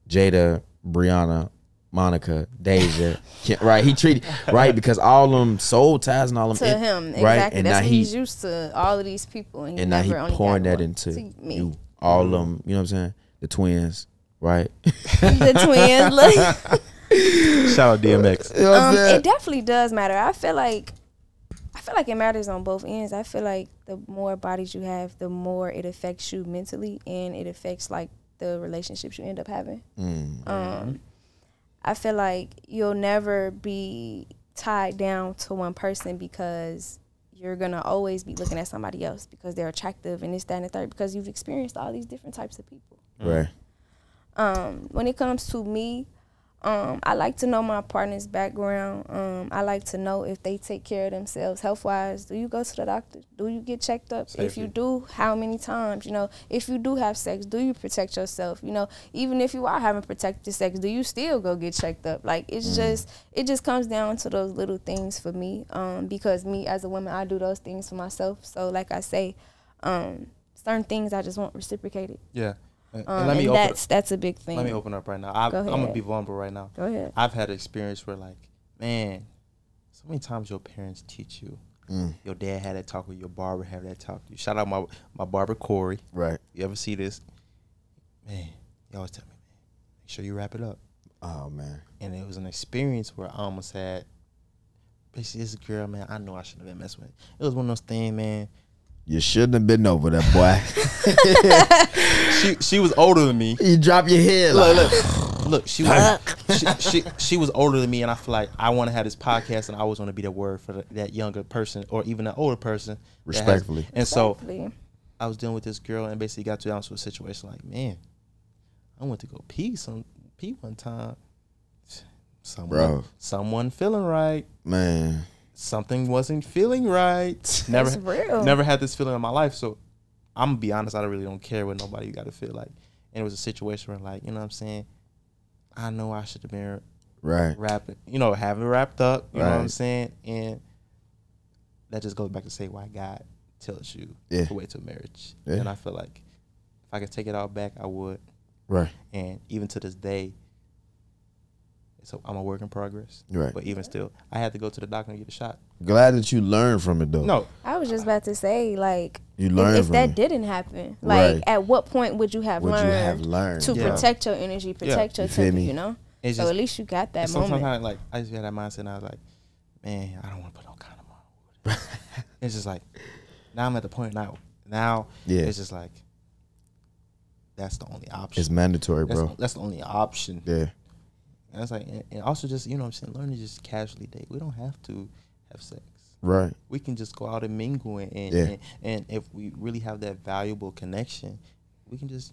Jada, Brianna, Monica, Deja, right? He treated right because all them soul ties and all them To him, exactly. right? And that's now what he's used to, all of these people, and now he never only pouring got that one. into To me. you, all them. You know what I'm saying? The twins, right? The twins. Look. Shout out DMX. You know what I'm saying? It definitely does matter. I feel like it matters on both ends. I feel like the more bodies you have, the more it affects you mentally, and it affects like the relationships you end up having. I feel like you'll never be tied down to one person because you're gonna always be looking at somebody else because they're attractive and this, that, and the third, because you've experienced all these different types of people. Right. When it comes to me, I like to know my partner's background. I like to know if they take care of themselves health-wise. Do you go to the doctor? Do you get checked up? Safety. If you do, how many times? You know, if you do have sex, do you protect yourself? You know, even if you are having protected sex, do you still go get checked up? Like, it's it just comes down to those little things for me. Because me as a woman, I do those things for myself. So, like I say, certain things I just want reciprocated. Yeah. And That's a big thing. Let me open up right now. I'm gonna be vulnerable right now. Go ahead. I've had an experience where, like, man, so many times your parents teach you. Your dad had that talk with your barber, had that talk with you. Shout out my barber Corey. Right. You ever see this? Man, he always tell me, man, make sure you wrap it up. Oh man. And it was an experience where I almost had, basically, this girl, man, I know I shouldn't have been messing with. It was one of those things, man. You shouldn't have been over that, boy. She was older than me. You drop your head. Look, she was older than me, and I feel like I want to have this podcast, and I always want to be the word for that younger person or even an older person. Respectfully. So I was dealing with this girl, and basically got down to a situation like, man, I went to go pee one time. Someone feeling right. Man. Something wasn't feeling right. Never had this feeling in my life. So I'm gonna be honest, I really don't care what nobody got to feel like. And it was a situation where, like, you know what I'm saying, I know I should have been wrapping, having wrapped up, you know what I'm saying? And that just goes back to say why God tells you to wait till marriage. Yeah. And I feel like if I could take it all back, I would. Right. And even to this day, so I'm a work in progress. Right. But even still, I had to go to the doctor and get a shot. Glad that you learned from it, though. No. I was just about to say, like, you learned if from that it. didn't happen, like, at what point would you have learned to protect your energy, protect your temper, you know? It's so at least you got that moment. Sometimes, like, I just had that mindset, and I was like, man, I don't want to put no condom on. It's just like, now I'm at the point now it's just like, that's the only option. It's mandatory, bro. That's the only option. Yeah. And it's like, and also just, you know what I'm saying, learn to just casually date. We don't have to have sex. Right. We can just go out and mingle, and if we really have that valuable connection, we can just,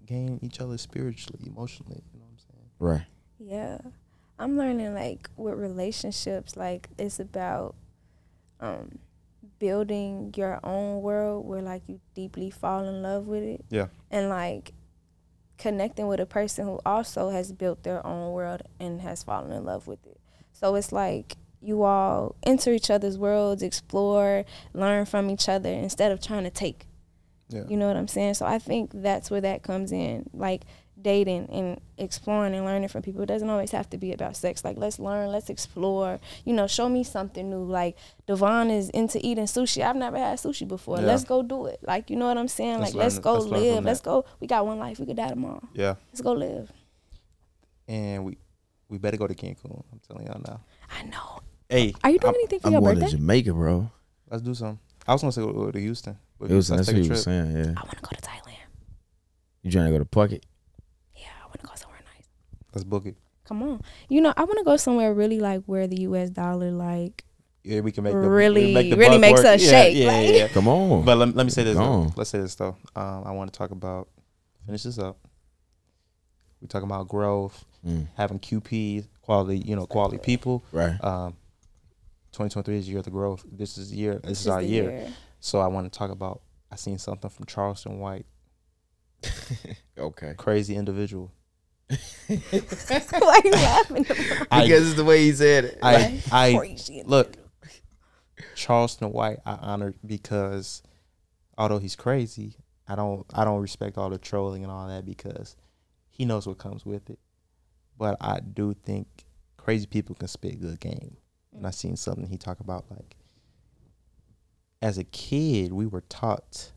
gain each other spiritually, emotionally. You know what I'm saying? Right. Yeah. I'm learning, like, with relationships, like, it's about building your own world where, like, you deeply fall in love with it. Yeah. And, like, connecting with a person who also has built their own world and has fallen in love with it. So it's like you all enter each other's worlds, explore, learn from each other instead of trying to take. Yeah. You know what I'm saying? So I think that's where that comes in, like dating and exploring and learning from people. It doesn't always have to be about sex. Like, let's learn, let's explore, show me something new. Like, Devaughn is into eating sushi. I've never had sushi before. Yeah. Let's go do it. Like, you know what I'm saying? Let's go live. Let's go. We got one life. We could die tomorrow. Yeah. Let's go live. And we better go to Cancun. I'm telling y'all now. I know. Hey. Are you doing anything for your birthday? I'm going to Jamaica, bro. Let's do something. I was going to say go to Houston. That's what you were saying, yeah. I want to go to Thailand. You trying to go to Phuket? Yeah, I want to go somewhere nice. Let's book it. Come on. I want to go somewhere really, like, where the U.S. dollar, like, Yeah, we can make really make the really buck makes work. us shake. Yeah, right? yeah. Come on. But let me say this. Go Though. on. Let's say this though. I want to talk about finish this up. We talking about growth, having QPs, quality people. Right. 2023 is the year of the growth. This is our year. So I want to talk about. I seen something from Charleston White. Okay. Crazy individual. Why are you laughing? Because it's the way he said it. I Crazy. look. Charleston White, I honor because although he's crazy, I don't respect all the trolling and all that because he knows what comes with it. But I do think crazy people can spit good game. And I seen something he talked about like as a kid we were taught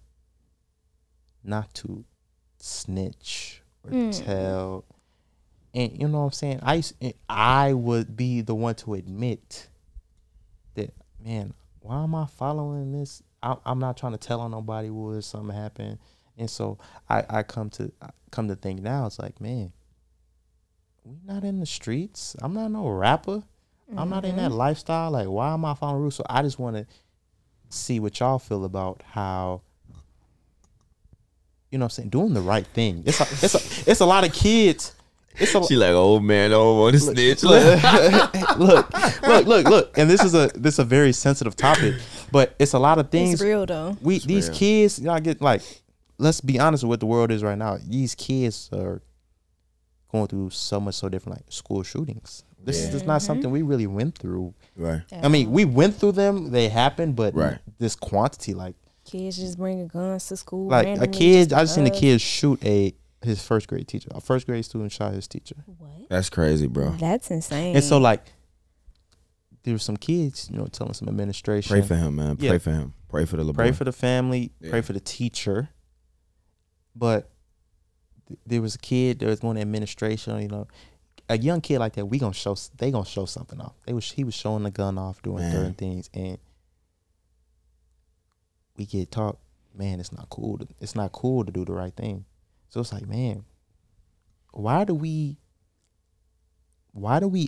not to snitch or tell. And you know what I'm saying? I would be the one to admit that, man, why am I following this? I'm not trying to tell on nobody would something happen. And so I come to think now, it's like, man, we not in the streets. I'm not no rapper. I'm not in that lifestyle. Like, why am I following rules? So I just want to see what y'all feel about how, you know what I'm saying, doing the right thing. It's a lot of kids. She like, oh man, I don't want to snitch. Look. And this is a very sensitive topic, but it's a lot of things. It's real though. These kids, y'all get like, let's be honest with what the world is right now. These kids are going through so different, like school shootings. This is just not something we really went through. Right. I mean, we went through them. They happened, but this quantity, like kids just bringing guns to school. Like a kid, I just seen a kid shoot his first grade teacher. A first grade student shot his teacher. What? That's crazy, bro. That's insane. And so, like, there were some kids, telling some administration. Pray for him, man. Pray for him. Pray for the little boy. Pray for the family. Yeah. Pray for the teacher. But there was a kid that was going to administration. A young kid like that, they gonna show something off. He was showing the gun off, doing certain things, and we get taught, man, it's not cool to do the right thing. So it's like, man, why do we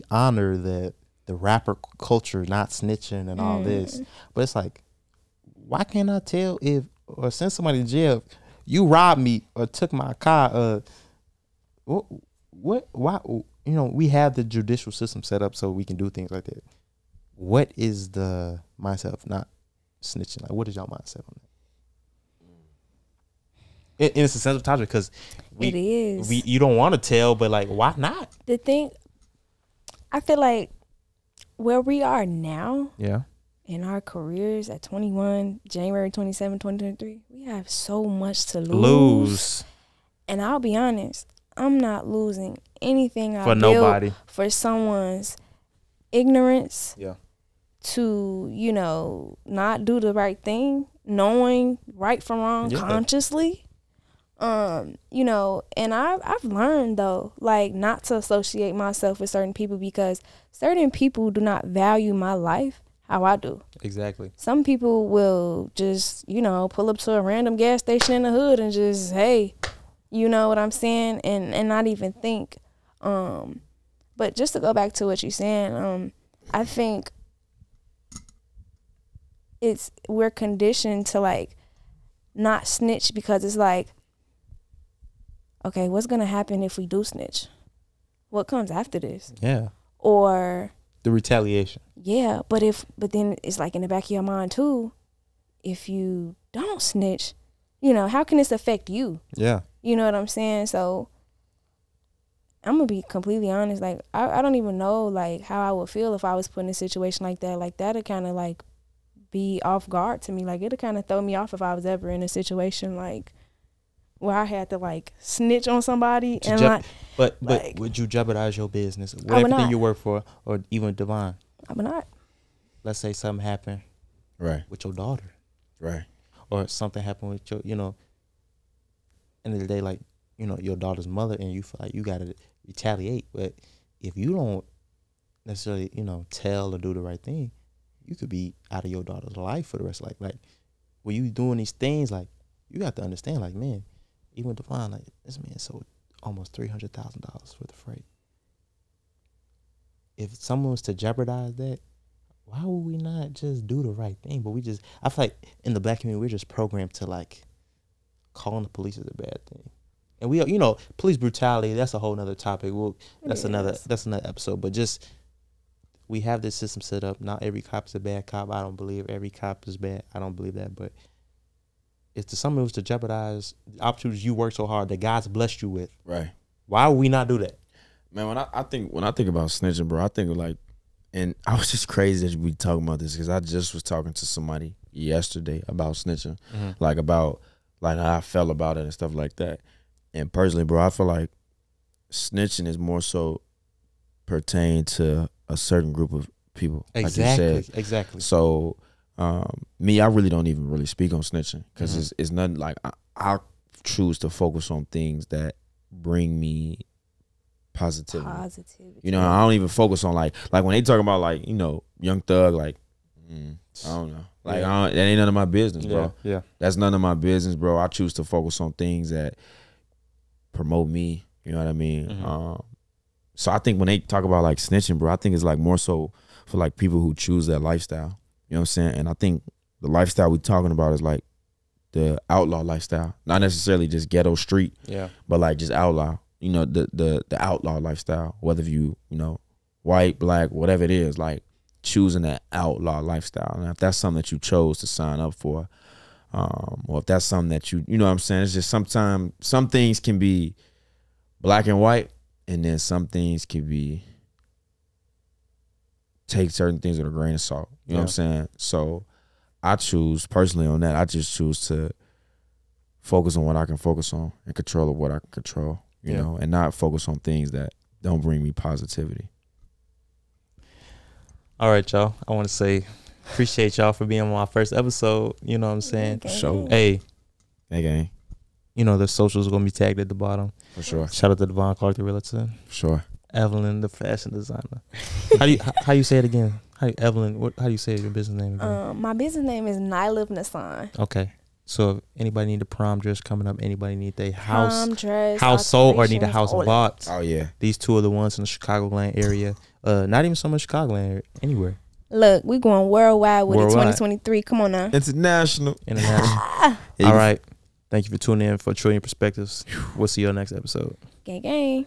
honor the rapper culture, not snitching and all this? But it's like, why can't I tell or send somebody to jail? You robbed me or took my car. Why? We have the judicial system set up so we can do things like that. What is the mindset of not snitching? Like, what is y'all mindset on that? And it's a sensitive topic because it is. You don't want to tell, but like, why not? The thing, I feel like where we are now, in our careers at 21, January 27, 2023, we have so much to lose. And I'll be honest, I'm not losing anything I built nobody for someone's ignorance. Yeah. To not do the right thing, knowing right from wrong consciously. And I've learned though, like, not to associate myself with certain people because certain people do not value my life how I do. Exactly. Some people will just, pull up to a random gas station in the hood and just, hey, you know what I'm saying? And not even think. But just to go back to what you're saying, I think we're conditioned to like not snitch because it's like, okay, what's gonna happen if we do snitch? What comes after this? Yeah. Or the retaliation. Yeah, but then it's like in the back of your mind too, if you don't snitch, how can this affect you? Yeah. You know what I'm saying? So I'm gonna be completely honest. Like I don't even know like how I would feel if I was put in a situation like that. Like that'd kind of like be off guard to me. Like it'd kind of throw me off if I was ever in a situation like where I had to like snitch on somebody But would you jeopardize your business with everything you work for, or even Devaughn? I would not. Let's say something happened, with your daughter, or something happened with your, end of the day, like, your daughter's mother, and you feel like you gotta retaliate. But if you don't necessarily, tell or do the right thing, you could be out of your daughter's life for the rest of life. Like when you doing these things, like you got to understand, like, man, even Devaughn, like this man sold almost $300,000 worth of freight. If someone was to jeopardize that, why would we not just do the right thing? But I feel like in the black community, we're just programmed to like calling the police is a bad thing. And we, police brutality, that's a whole nother topic. That's another episode. But just, we have this system set up. Not every cop is a bad cop. I don't believe every cop is bad. I don't believe that. But it's some moves to jeopardize the opportunities you work so hard that God's blessed you with. Right. Why would we not do that? Man, when I think about snitching, bro, I think of like, and I was just crazy that we talking about this because I just was talking to somebody yesterday about snitching, like about like how I felt about it and stuff like that. And personally, bro, I feel like snitching is more so pertain to a certain group of people. Exactly. Like you said. Exactly. So, me, I really don't even really speak on snitching because it's nothing like I choose to focus on things that bring me positivity. You know, I don't even focus on like when they talk about like, Young Thug, like, I don't know. Like, that ain't none of my business, bro. Yeah. That's none of my business, bro. I choose to focus on things that promote me. You know what I mean? So I think when they talk about like snitching, bro, I think it's like more so for like people who choose that lifestyle. You know what I'm saying? And I think the lifestyle we talking about is like the outlaw lifestyle, not necessarily just ghetto street, but like just outlaw. You know, the outlaw lifestyle. Whether you white, black, whatever it is, like choosing that outlaw lifestyle. And if that's something that you chose to sign up for, or if that's something that you know what I'm saying, it's just sometimes some things can be black and white, and then some things can be take certain things with a grain of salt. You know what I'm saying? So I choose personally on that. I just choose to focus on what I can focus on and control of what I can control, you know, and not focus on things that don't bring me positivity. All right, y'all. I want to say appreciate y'all for being on my first episode. You know what I'm saying? For sure. Hey, gang. You know the socials are gonna be tagged at the bottom. For sure. Shout out to Devaughn Clark, the Realtor. For sure. Evelyn, the fashion designer. How you say it again? How do you say your business name again? My business name is Nyliv Nassan. Okay. So if anybody need a prom dress coming up, anybody need their house sold or need a house bought. Oh yeah. These two are the ones in the Chicagoland area. Not even so much Chicagoland area, anywhere. Look, we going worldwide with it 2023. Come on now. International. All right. Thank you for tuning in for Trillion Perspectives. We'll see you on the next episode. Gang.